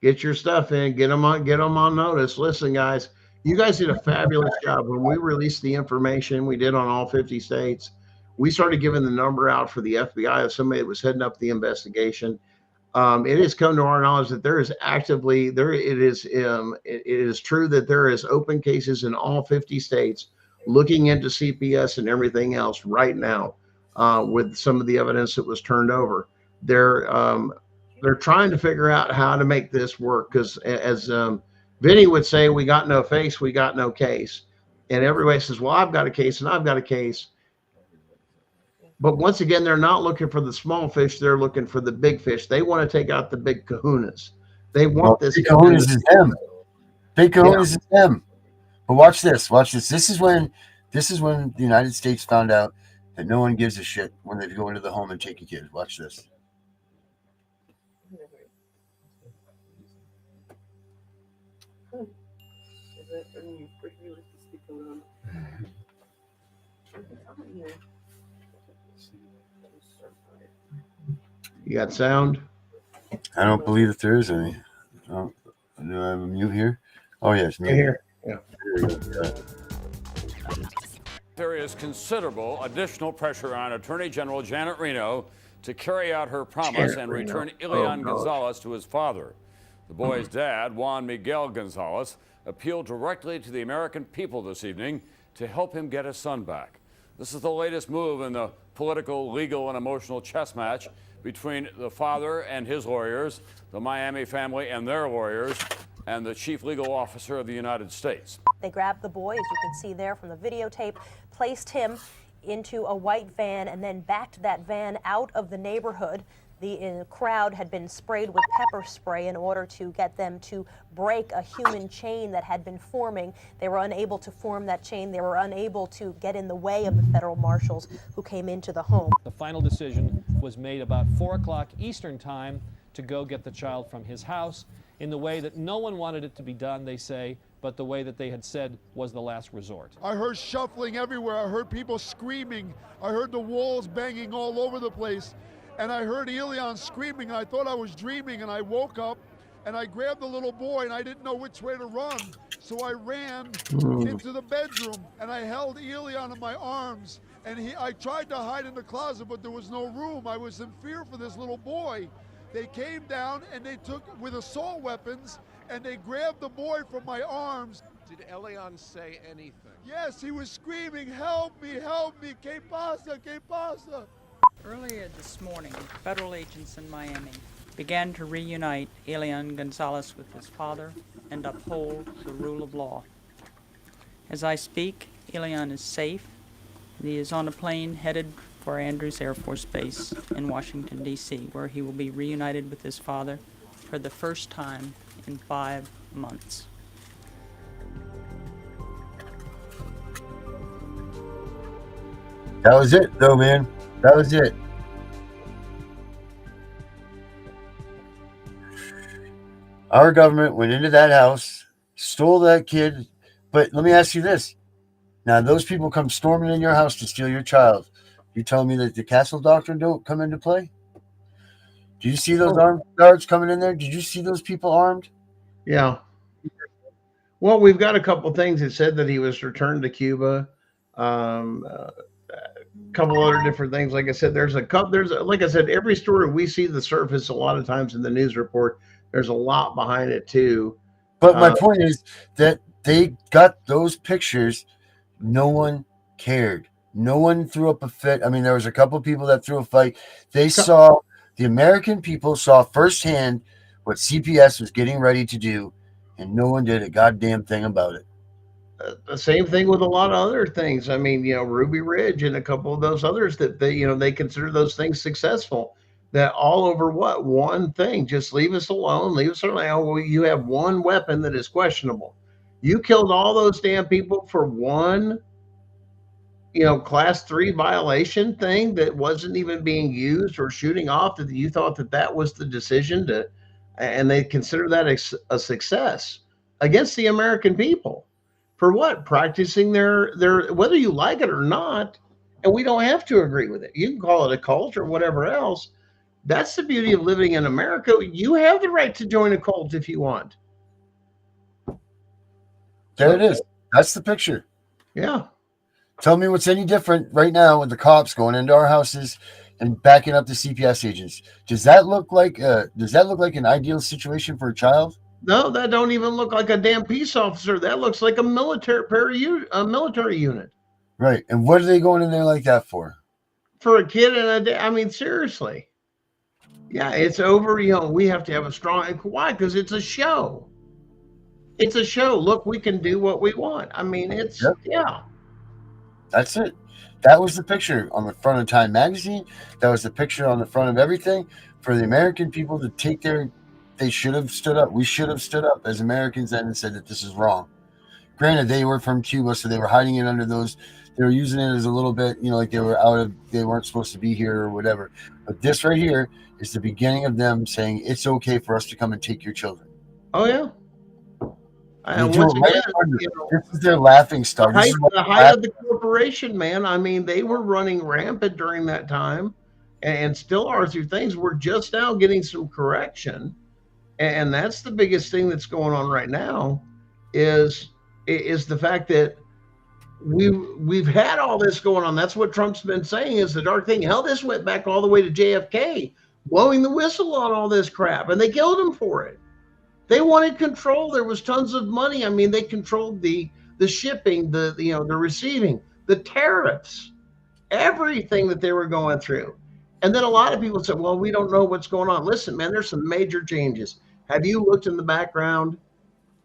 Get your stuff in. Get them on notice. Listen, guys, you guys did a fabulous job. When we released the information we did on all 50 states, we started giving the number out for the FBI of somebody that was heading up the investigation. It has come to our knowledge that there is actively there. It is true that there is open cases in all 50 states looking into CPS and everything else right now. With some of the evidence that was turned over, they're trying to figure out how to make this work. Because as Vinny would say, we got no face, we got no case, and everybody says, "Well, I've got a case and I've got a case." But once again, they're not looking for the small fish; they're looking for the big fish. They want to take out the big kahunas. They want this. Big kahunas is them. Big kahunas is them. But watch this. Watch this. This is when the United States found out that no one gives a shit when they go into the home and take a kid. Watch this. You got sound? I don't believe that there is any. Oh, do I have a mute here? Oh, yes. Right here. Yeah. There is considerable additional pressure on Attorney General Janet Reno to carry out her promise and return Elian Gonzalez to his father. The boy's dad, Juan Miguel Gonzalez, appealed directly to the American people this evening to help him get his son back. This is the latest move in the political, legal, and emotional chess match between the father and his lawyers, the Miami family and their lawyers, and the chief legal officer of the United States. They grabbed the boy, as you can see there from the videotape, placed him into a white van, and then backed that van out of the neighborhood. The crowd had been sprayed with pepper spray in order to get them to break a human chain that had been forming. They were unable to form that chain. They were unable to get in the way of the federal marshals who came into the home. The final decision was made about 4 o'clock Eastern time to go get the child from his house in the way that no one wanted it to be done, they say, but the way that they had said was the last resort. I heard shuffling everywhere. I heard people screaming. I heard the walls banging all over the place. And I heard Elian screaming. I thought I was dreaming, and I woke up and I grabbed the little boy, and I didn't know which way to run. So I ran into the bedroom, and I held Elian in my arms. And I tried to hide in the closet, but there was no room. I was in fear for this little boy. They came down and they took with assault weapons, and they grabbed the boy from my arms. Did Elian say anything? Yes, he was screaming, help me, que pasa, que pasa. Earlier this morning, federal agents in Miami began to reunite Elian Gonzalez with his father and uphold the rule of law. As I speak, Elian is safe, and he is on a plane headed for Andrews Air Force Base in Washington, D.C., where he will be reunited with his father for the first time in 5 months. That was it, though, man. That was it. Our government went into that house, stole that kid. But let me ask you this. Now, those people come storming in your house to steal your child. You telling me that the castle doctrine don't come into play? Do you see those armed guards coming in there? Did you see those people armed? Yeah. Well, we've got a couple things. It said that he was returned to Cuba. A couple other different things. Like I said, like I said, every story we see the surface a lot of times in the news report. There's a lot behind it too. But my point is that they got those pictures. No one cared. No one threw up a fit. I mean, there was a couple of people that threw a fight. The American people saw firsthand what CPS was getting ready to do, and no one did a goddamn thing about it. The same thing with a lot of other things. I mean, Ruby Ridge and a couple of those others that they consider those things successful. That all over what? One thing. Just leave us alone. Leave us alone. Well, you have one weapon that is questionable. You killed all those damn people for one, class 3 violation thing that wasn't even being used or shooting off. That you thought that was the decision to, and they consider that a success against the American people. For what? Practicing their whether you like it or not, and we don't have to agree with it. You can call it a cult or whatever else. That's the beauty of living in America. You have the right to join a cult if you want. There it is. That's the picture. Yeah. Tell me what's any different right now with the cops going into our houses and backing up the CPS agents. Does that look like an ideal situation for a child? No, that don't even look like a damn peace officer. That looks like a military unit. Right. And what are they going in there like that for? For a kid I mean, seriously. Yeah, it's over. We have to have a strong. Why? Because it's a show. It's a show. Look, we can do what we want. I mean, yeah. That's it. That was the picture on the front of Time magazine. That was the picture on the front of everything for the American people to take they should have stood up. We should have stood up as Americans then and said that this is wrong. Granted, they were from Cuba, so they were hiding it under those. They were using it as a little bit, like they weren't supposed to be here or whatever. But this right here is the beginning of them saying it's okay for us to come and take your children. Oh yeah. And once again, this is their laughing stock. The height of the corporation, man. I mean, they were running rampant during that time, and still are through things. We're just now getting some correction, and that's the biggest thing that's going on right now, is the fact that we've had all this going on. That's what Trump's been saying is the dark thing. Hell, this went back all the way to JFK, blowing the whistle on all this crap, and they killed him for it. They wanted control. There was tons of money. I mean, they controlled the shipping, the receiving, the tariffs, everything that they were going through. And then a lot of people said, well, we don't know what's going on. Listen, man, there's some major changes. Have you looked in the background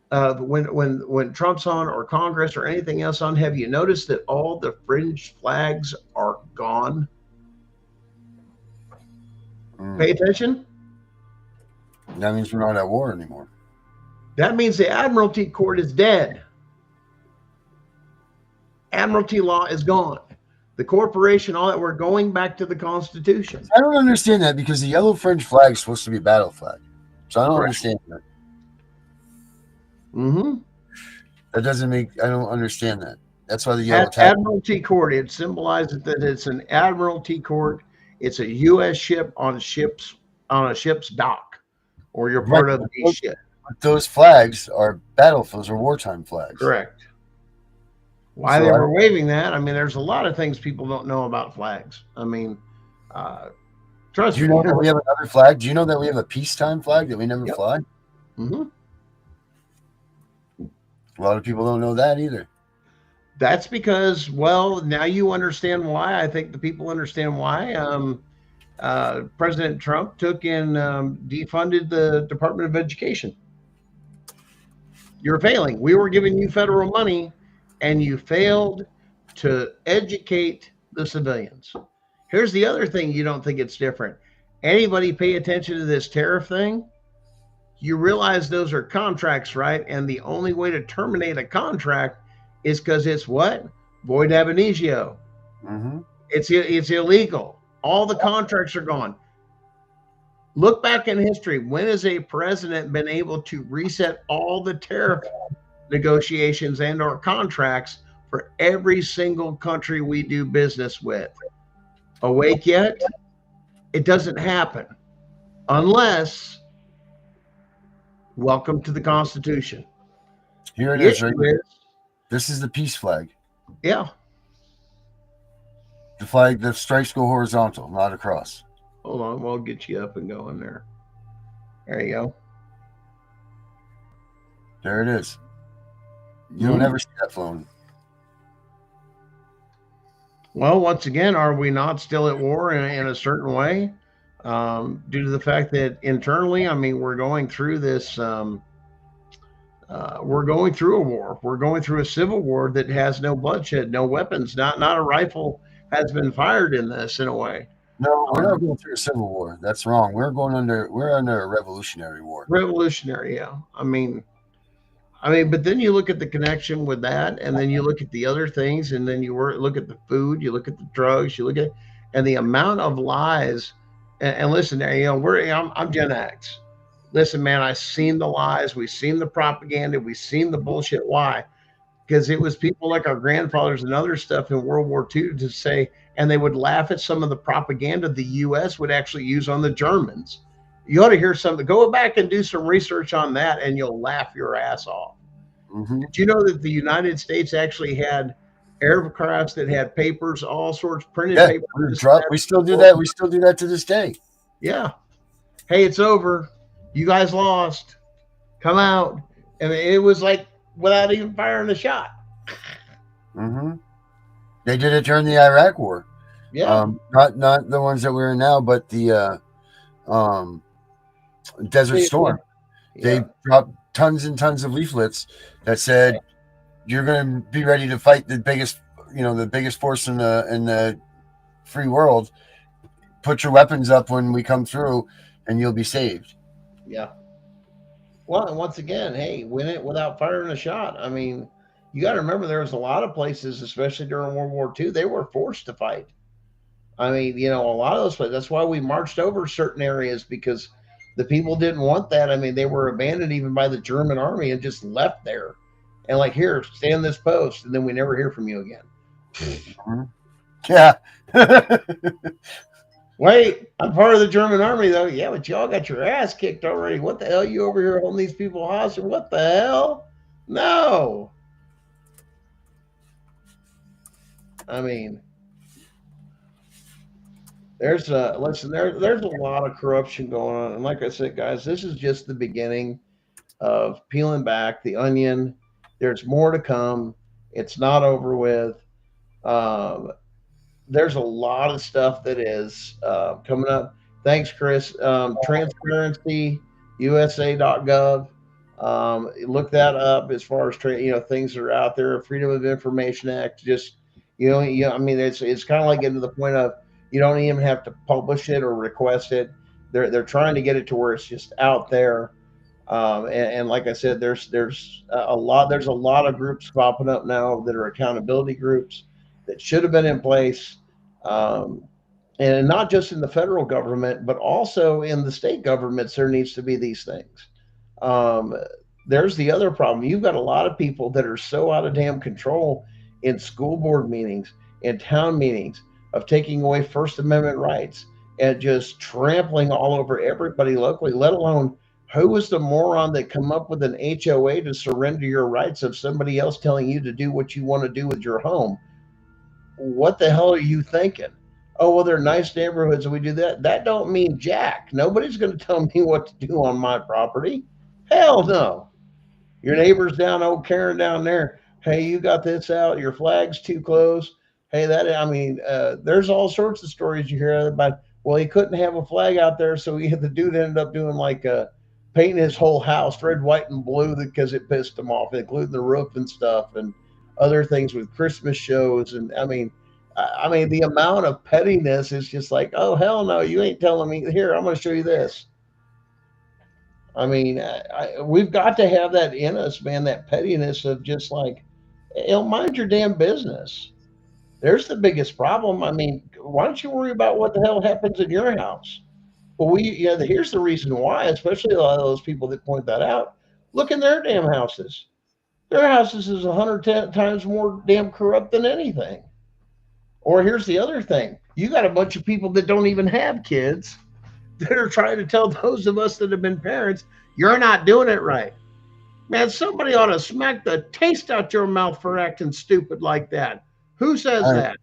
when Trump's on or Congress or anything else on? Have you noticed that all the fringe flags are gone? Pay attention. That means we're not at war anymore. That means the Admiralty Court is dead. Admiralty law is gone. the corporation, all that. We're going back to the Constitution. I don't understand that because the yellow French flag is supposed to be a battle flag. So I don't Correct. understand that. Mm-hmm. That doesn't make, I don't understand that. That's why the yellow tag. Admiralty court. It symbolizes that it's an admiralty court. It's a U.S. ship on a ship's dock, or you're part of a ship. Those flags are battlefields or wartime flags. Correct. Why they were waving that? I mean, there's a lot of things people don't know about flags. I mean, trust me. Do you know that we have another flag? Do you know that we have a peacetime flag that we never fly? Mm-hmm. A lot of people don't know that either. That's because, well, now you understand why. I think the people understand why. President Trump took and defunded the Department of Education. You're failing. We were giving you federal money, and you failed to educate the civilians. Here's the other thing you don't think it's different. Anybody pay attention to this tariff thing? You realize those are contracts, right? And the only way to terminate a contract is because it's what? Void ab initio. Mm-hmm. It's illegal. All the contracts are gone. Look back in history. When has a president been able to reset all the tariff negotiations and or contracts for every single country we do business with? Awake yet? It doesn't happen unless, welcome to the Constitution. Here it is, right here. This is the peace flag. Yeah. The flag, the stripes go horizontal, not across. Hold on, we'll get you up and going there. There you go. There it is. You don't ever see that flown. Well, once again, are we not still at war in a certain way? Due to the fact that internally, I mean, we're going through this, we're going through a war. We're going through a civil war that has no bloodshed, no weapons, not a rifle has been fired in this in a way. No, we're not going through a civil war. That's wrong. We're under a revolutionary war. Revolutionary, yeah. I mean, but then you look at the connection with that, and then you look at the other things, and then you look at the food, you look at the drugs, you look at, and the amount of lies. And listen, you know, I'm Gen X. Listen, man, I've seen the lies, we've seen the propaganda, we've seen the bullshit. Why? Because it was people like our grandfathers and other stuff in World War II to say, and they would laugh at some of the propaganda the U.S. would actually use on the Germans. You ought to hear something. Go back and do some research on that, and you'll laugh your ass off. Mm-hmm. Did you know that the United States actually had aircrafts that had papers, all sorts, printed papers? We still do that. We still do that to this day. Yeah. Hey, it's over. You guys lost. Come out. And it was like without even firing a shot. Mm-hmm. They did it during the Iraq War. Yeah. Not the ones that we're in now, but the Desert Storm. Yeah. They dropped tons and tons of leaflets that said, "You're going to be ready to fight the biggest force in the free world. Put your weapons up when we come through, and you'll be saved." Yeah. Well, and once again, hey, win it without firing a shot. I mean, you got to remember there was a lot of places, especially during World War II, they were forced to fight. I mean, you know, a lot of those places. That's why we marched over certain areas, because the people didn't want that. I mean, they were abandoned even by the German army and just left there. And like, here, stay on this post, and then we never hear from you again. Mm-hmm. Yeah. Wait, I'm part of the German army, though. Yeah, but y'all got your ass kicked already. What the hell? You over here holding these people hostage? What the hell? No. I mean, there's a lot of corruption going on. And like I said, guys, this is just the beginning of peeling back the onion. There's more to come. It's not over with. There's a lot of stuff that is coming up. Thanks, Chris. Transparency, USA.gov. Look that up as far as things that are out there. Freedom of Information Act. Just I mean, it's kind of like getting to the point of you don't even have to publish it or request it. They're trying to get it to where it's just out there. And like I said, there's a lot of groups popping up now that are accountability groups. that should have been in place. And not just in the federal government, but also in the state governments, there needs to be these things. Um, there's the other problem. You've got a lot of people that are so out of damn control in school board meetings, in town meetings, of taking away First Amendment rights and just trampling all over everybody locally, let alone who was the moron that come up with an HOA to surrender your rights of somebody else telling you to do what you want to do with your home? What the hell are you thinking? Oh, well, they're nice neighborhoods and we do that. That don't mean jack. Nobody's going to tell me what to do on my property. Hell no. Your neighbors down, old Karen down there. Hey, you got this out. Your flag's too close. Hey, there's all sorts of stories you hear about. Well, he couldn't have a flag out there, so the dude ended up doing like painting his whole house red, white, and blue because it pissed him off, including the roof and stuff, and other things with Christmas shows. And I mean, the amount of pettiness is just like, oh hell no, you ain't telling me. Here, I'm going to show you this. We've got to have that in us, man. That pettiness of just like, mind your damn business. There's the biggest problem. I mean, why don't you worry about what the hell happens in your house? Well, here's the reason why, especially a lot of those people that point that out. Look in their damn houses. Their houses is 110 times more damn corrupt than anything. Or here's the other thing. You got a bunch of people that don't even have kids that are trying to tell those of us that have been parents, you're not doing it right. Man, somebody ought to smack the taste out your mouth for acting stupid like that. Who says that?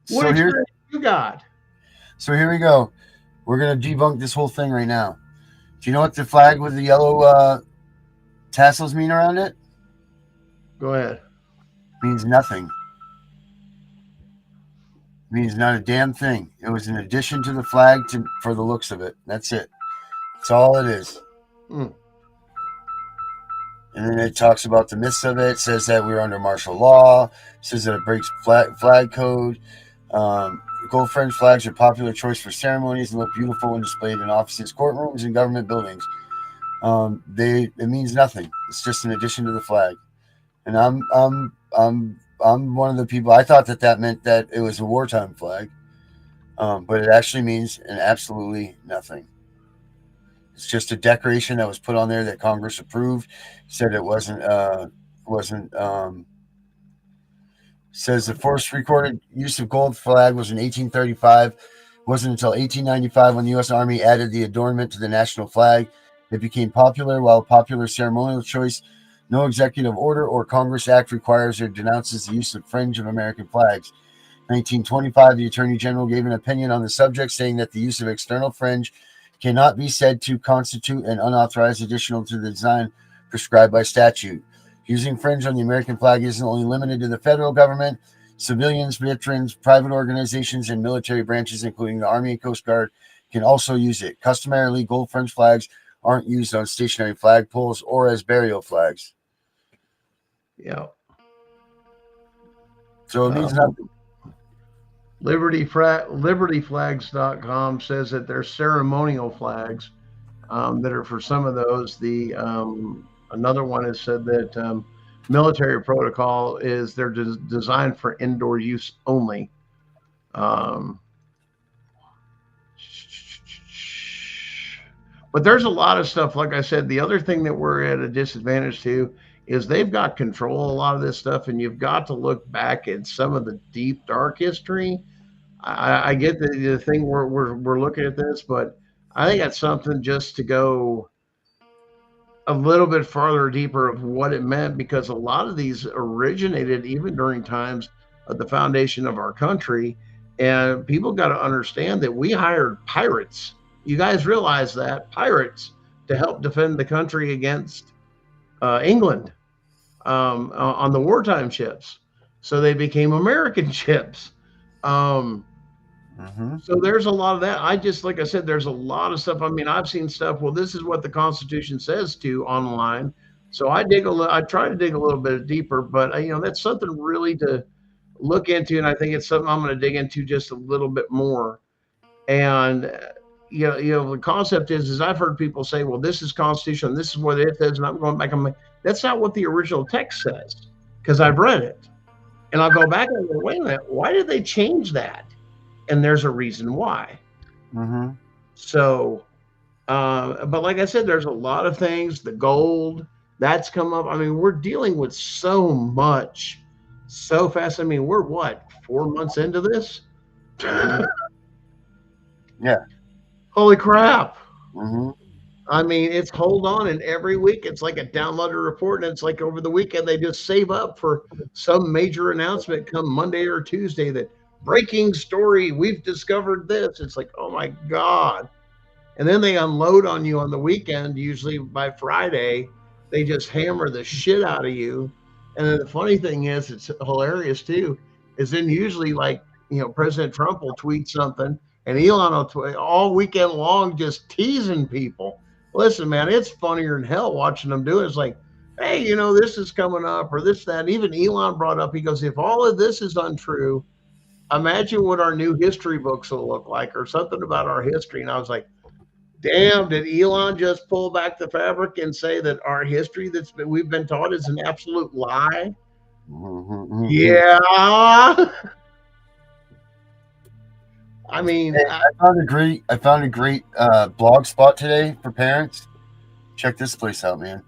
What experience you got? So here we go. We're going to debunk this whole thing right now. Do you know what the flag with the yellow tassels mean around it? Go ahead. Means nothing. Means not a damn thing. It was an addition to the flag for the looks of it. That's it. That's all it is. Mm. And then it talks about the myths of it. It says that we're under martial law. It says that it breaks flag code. Gold fringe flags are a popular choice for ceremonies and look beautiful when displayed in offices, courtrooms, and government buildings. It means nothing. It's just an addition to the flag. And I'm one of the people. I thought that meant that it was a wartime flag, but it actually means absolutely nothing. It's just a decoration that was put on there that Congress approved. Said it wasn't. Says the first recorded use of gold flag was in 1835. It wasn't until 1895 when the U.S. Army added the adornment to the national flag. It became popular. While a popular ceremonial choice, no executive order or Congress act requires or denounces the use of fringe of American flags. 1925, the Attorney General gave an opinion on the subject, saying that the use of external fringe cannot be said to constitute an unauthorized additional to the design prescribed by statute. Using fringe on the American flag isn't only limited to the federal government. Civilians, veterans, private organizations, and military branches, including the Army and Coast Guard, can also use it. Customarily, gold fringe flags aren't used on stationary flagpoles or as burial flags. Yeah. So it means nothing. LibertyFlags.com says that they're ceremonial flags that are for some of those. Another one has said that military protocol is they're designed for indoor use only. But there's a lot of stuff. Like I said, the other thing that we're at a disadvantage to is they've got control of a lot of this stuff, and you've got to look back at some of the deep, dark history. I get the thing we're looking at this, but I think that's something just to go a little bit farther deeper of what it meant, because a lot of these originated even during times of the foundation of our country, and people got to understand that we hired pirates. You guys realize that? Pirates to help defend the country against England on the wartime ships. So they became American ships. So there's a lot of that. Like I said, there's a lot of stuff. I mean, I've seen stuff. Well, this is what the Constitution says to online. So I try to dig a little bit deeper, but that's something really to look into. And I think it's something I'm going to dig into just a little bit more. And, the concept is I've heard people say, well, this is Constitution, this is what it says. And I'm going back. I'm like, that's not what the original text says, because I've read it. And I'll go back and go, wait a minute, why did they change that? And there's a reason why. Mm-hmm. So, but like I said, there's a lot of things. The gold that's come up. I mean, we're dealing with so much so fast. I mean, we're what, 4 months into this? Yeah. Holy crap. Mm-hmm. I mean, it's hold on, and every week it's like a downloaded report, and it's like over the weekend they just save up for some major announcement come Monday or Tuesday that breaking story, we've discovered this. It's like, oh my God. And then they unload on you on the weekend. Usually by Friday, they just hammer the shit out of you. And then the funny thing is, it's hilarious too, is then usually like, President Trump will tweet something and Elon will tweet all weekend long, just teasing people. Listen, man, it's funnier than hell watching them do it. It's like, hey, this is coming up or this, that. And even Elon brought up, he goes, if all of this is untrue, imagine what our new history books will look like or something about our history. And I was like, damn, did Elon just pull back the fabric and say that our history we've been taught is an absolute lie? Mm-hmm. Yeah. I mean, hey, I found a great blog spot today for parents. Check this place out, man.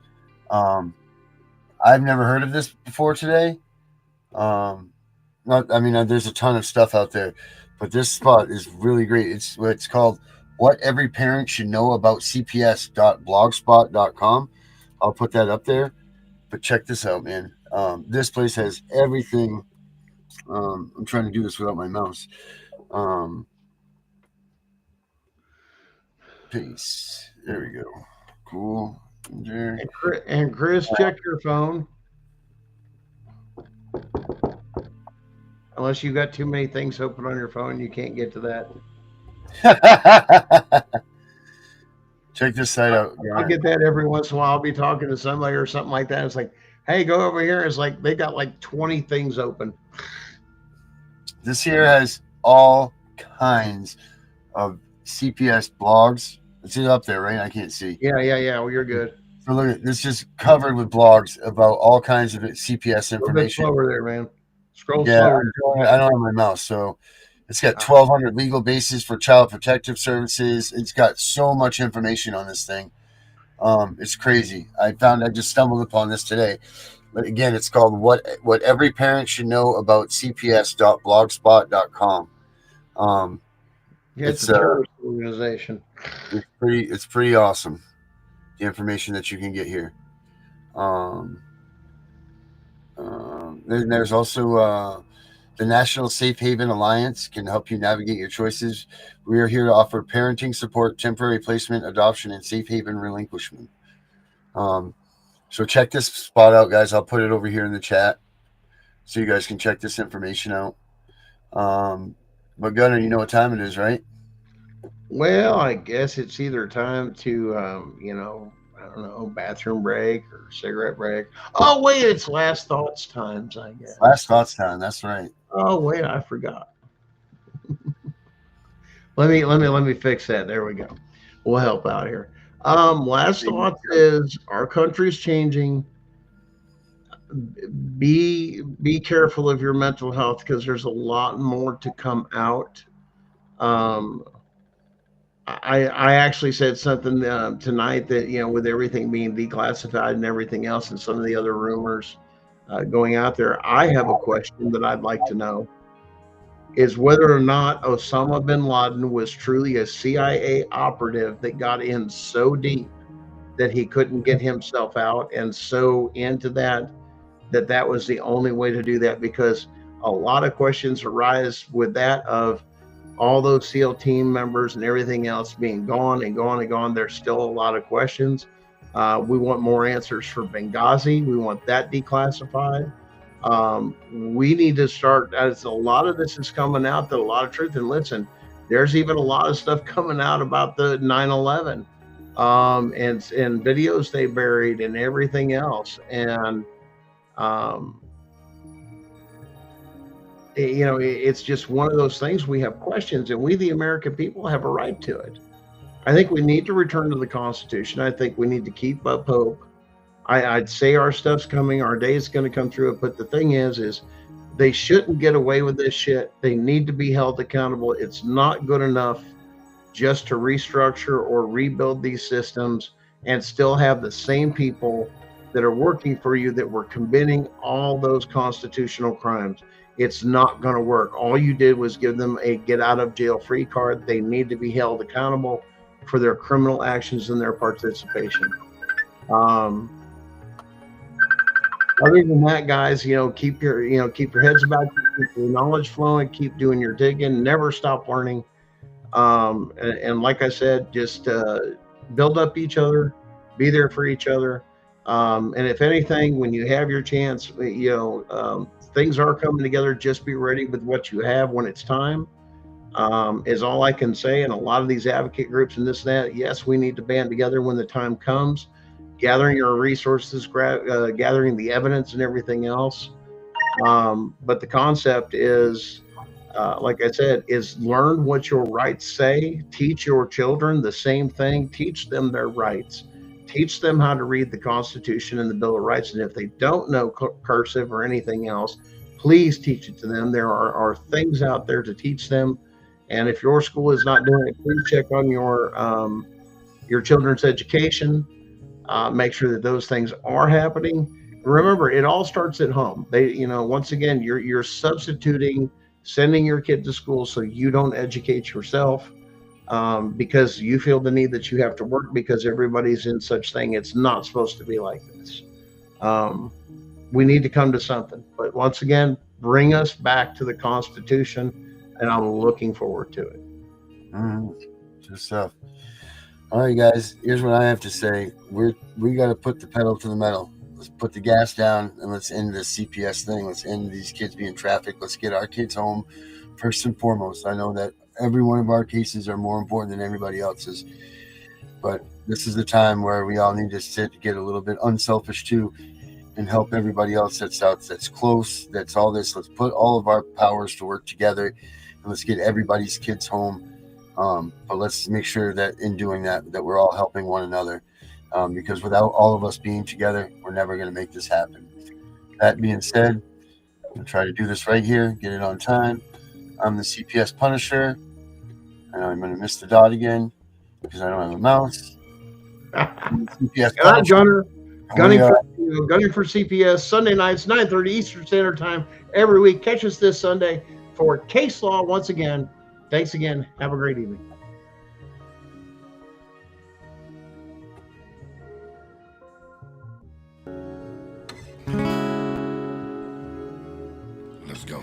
I've never heard of this before today. There's a ton of stuff out there, but this spot is really great. It's called What Every Parent Should Know About CPS.blogspot.com. I'll put that up there, but check this out, man. This place has everything. I'm trying to do this without my mouse. Peace. There we go. Cool. There. And Chris, check your phone. Unless you got too many things open on your phone, you can't get to that. Check this site out. I get that every once in a while. I'll be talking to somebody or something like that. It's like, hey, go over here. It's like they got like 20 things open. This here has all kinds of CPS blogs. It's up there, right? I can't see. Yeah. Well, you're good. So look at this, just covered with blogs about all kinds of CPS information. Slower there, man. Scroll slower. slower. I don't have my mouse, so it's got 1,200 legal bases for child protective services. It's got so much information on this thing. It's crazy. I just stumbled upon this today. But again, it's called What Every Parent Should Know About CPS.blogspot.com. It's a terrorist organization. It's pretty awesome, the information that you can get here. Then there's also the National Safe Haven Alliance can help you navigate your choices. We are here to offer parenting support, temporary placement, adoption, and safe haven relinquishment. So check this spot out, guys. I'll put it over here in the chat so you guys can check this information out. But Gunnar, you know what time it is, right? Well, I guess it's either time to, I don't know, bathroom break or cigarette break. Oh, wait, it's last thoughts times, I guess. Last thoughts time. That's right. Oh, wait, I forgot. Let me fix that. There we go. We'll help out here. Last thoughts is our country's changing. Be careful of your mental health because there's a lot more to come out. I actually said something tonight that, with everything being declassified and everything else and some of the other rumors going out there, I have a question that I'd like to know is whether or not Osama bin Laden was truly a CIA operative that got in so deep that he couldn't get himself out and so into that was the only way to do that, because a lot of questions arise with that of all those SEAL team members and everything else being gone and gone and gone. There's still a lot of questions. We want more answers for Benghazi. We want that declassified. We need to start, as a lot of this is coming out, that a lot of truth. And listen, there's even a lot of stuff coming out about the 9/11 and videos they buried and everything else. And it's just one of those things. We have questions, and we, the American people, have a right to it. I think we need to return to the Constitution. I think we need to keep up hope. I'd say our stuff's coming, our day is going to come through it. But the thing is They shouldn't get away with this shit. They need to be held accountable. It's not good enough just to restructure or rebuild these systems and still have the same people that are working for you that were committing all those constitutional crimes. It's not going to work. All you did was give them a get out of jail free card. They need to be held accountable for their criminal actions and their participation. Other than that, guys, keep your heads about you, keep your knowledge flowing, keep doing your digging, never stop learning. And like I said, just build up each other, be there for each other. And if anything, when you have your chance, things are coming together. Just be ready with what you have when it's time, is all I can say. And a lot of these advocate groups and this and that, yes, we need to band together when the time comes, gathering your resources, gathering the evidence and everything else. But the concept is, like I said, is learn what your rights say. Teach your children the same thing. Teach them their rights. Teach them how to read the Constitution and the Bill of Rights. And if they don't know cursive or anything else, please teach it to them. There are things out there to teach them. And if your school is not doing it, please check on your children's education. Make sure that those things are happening. Remember, it all starts at home. Once again, you're substituting sending your kid to school so you don't educate yourself, because you feel the need that you have to work because everybody's in such thing. It's not supposed to be like this. We need to come to something. But once again, bring us back to the Constitution, and I'm looking forward to it. Good stuff. All right, guys, here's what I have to say. We got to put the pedal to the metal. Let's put the gas down and let's end this CPS thing. Let's end these kids being trafficked. Let's get our kids home first and foremost. I know that every one of our cases are more important than everybody else's, but this is the time where we all need to sit, get a little bit unselfish too, and help everybody else that's close, that's all this. Let's put all of our powers to work together and let's get everybody's kids home. But let's make sure that in doing that we're all helping one another, because without all of us being together, we're never going to make this happen. That being said, I'm going to try to do this right here, get it on time. I'm the CPS Punisher. I know I'm going to miss the dot again because I don't have a mouse. CPS Gunner, gunning for CPS, Sunday nights, 9:30 Eastern Standard Time every week. Catch us this Sunday for Case Law once again. Thanks again. Have a great evening. Let's go.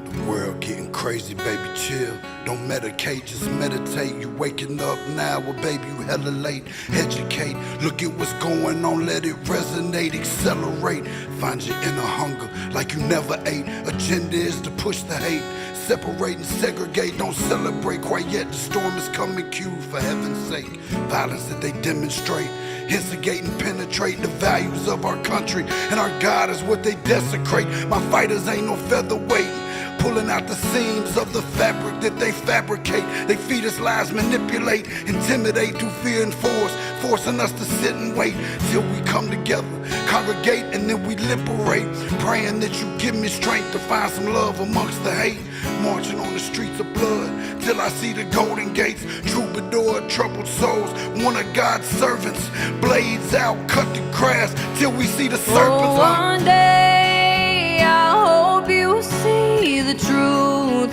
The world getting crazy, baby, chill. Don't medicate, just meditate. You waking up now, well, baby, you hella late. Educate, look at what's going on, let it resonate, accelerate. Find your inner hunger like you never ate. Agenda is to push the hate. Separate and segregate, don't celebrate quite yet. The storm is coming, cue for heaven's sake. Violence that they demonstrate, instigate and penetrate the values of our country. And our God is what they desecrate. My fighters ain't no featherweight, pulling out the seams of the fabric that they fabricate. They feed us lies, manipulate, intimidate through fear and force, forcing us to sit and wait till we come together, congregate, and then we liberate. Praying that you give me strength to find some love amongst the hate. Marching on the streets of blood till I see the golden gates. Troubadour, troubled souls, one of God's servants. Blades out, cut the grass till we see the serpents. One day I hope you see the truth.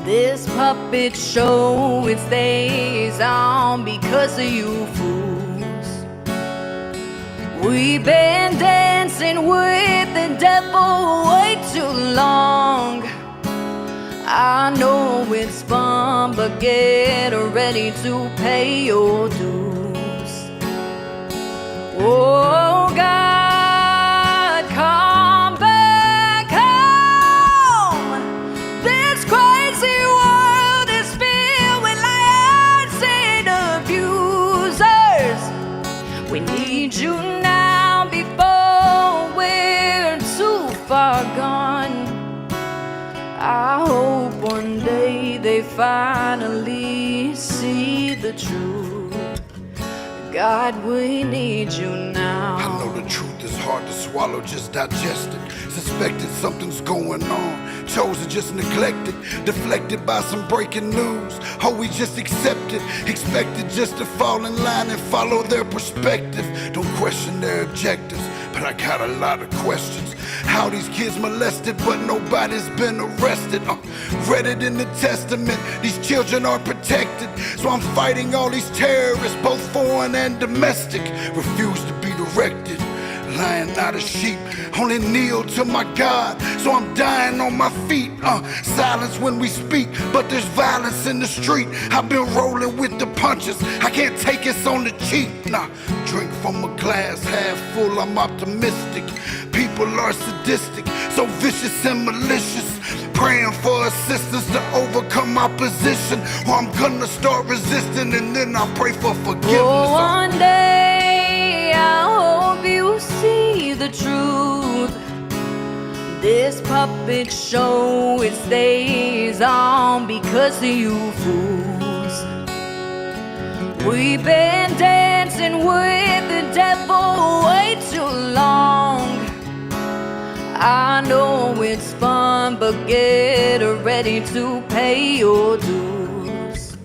This puppet show, it stays on because of you fools. We've been dancing with the devil way too long. I know it's fun, but get ready to pay your dues. Oh God, come back home. This crazy world is filled with liars and abusers. We need you now before we're too far gone. I hope one day they finally see the truth. God, we need you now. I know the truth is hard to swallow, just digest it. Suspected something's going on, chosen just neglected, deflected by some breaking news. Oh, we just accepted, expected just to fall in line and follow their perspective. Don't question their objectives, but I got a lot of questions. How these kids molested, but nobody's been arrested. Read it in the testament, these children are protected. So I'm fighting all these terrorists, both foreign and domestic. Refuse to be directed, lying not a sheep. Only kneel to my God, so I'm dying on my feet. Silence when we speak, but there's violence in the street. I've been rolling with the punches, I can't take it on the cheap. Nah, drink from a glass half full, I'm optimistic. People are sadistic, so vicious and malicious. Praying for assistance to overcome opposition, or I'm gonna start resisting and then I'll pray for forgiveness. Oh, one day I hope you see the truth. This puppet show, it stays on because of you fools. We've been dancing with the devil way too long. I know it's fun, but get ready to pay your dues.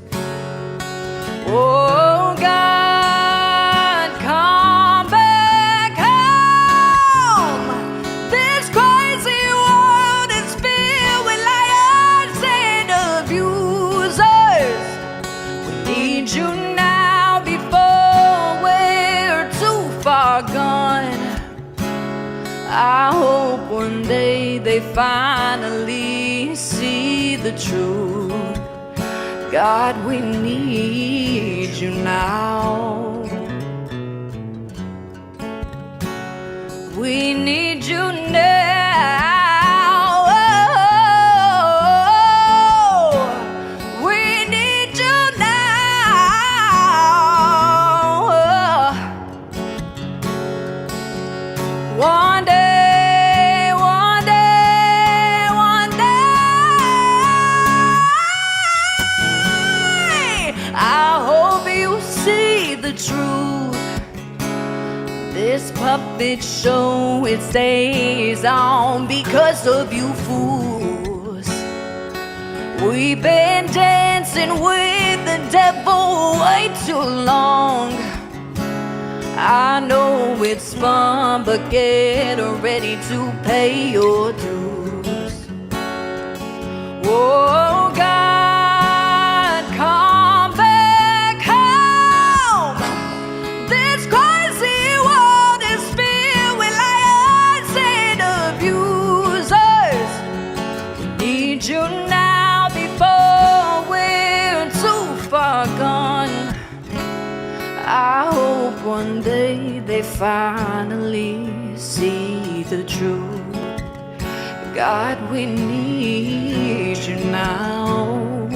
Oh God, come back home. This crazy world is filled with liars and abusers. We need you now before we're too far gone. I hope one day they finally see the truth. God, we need you now. We need you now. Oh, we need you now. One day. The truth. This puppet show, it stays on because of you fools. We've been dancing with the devil way too long. I know it's fun, but get ready to pay your dues. Oh God, come back. You now before we're too far gone. I hope one day they finally see the truth. God, we need you now.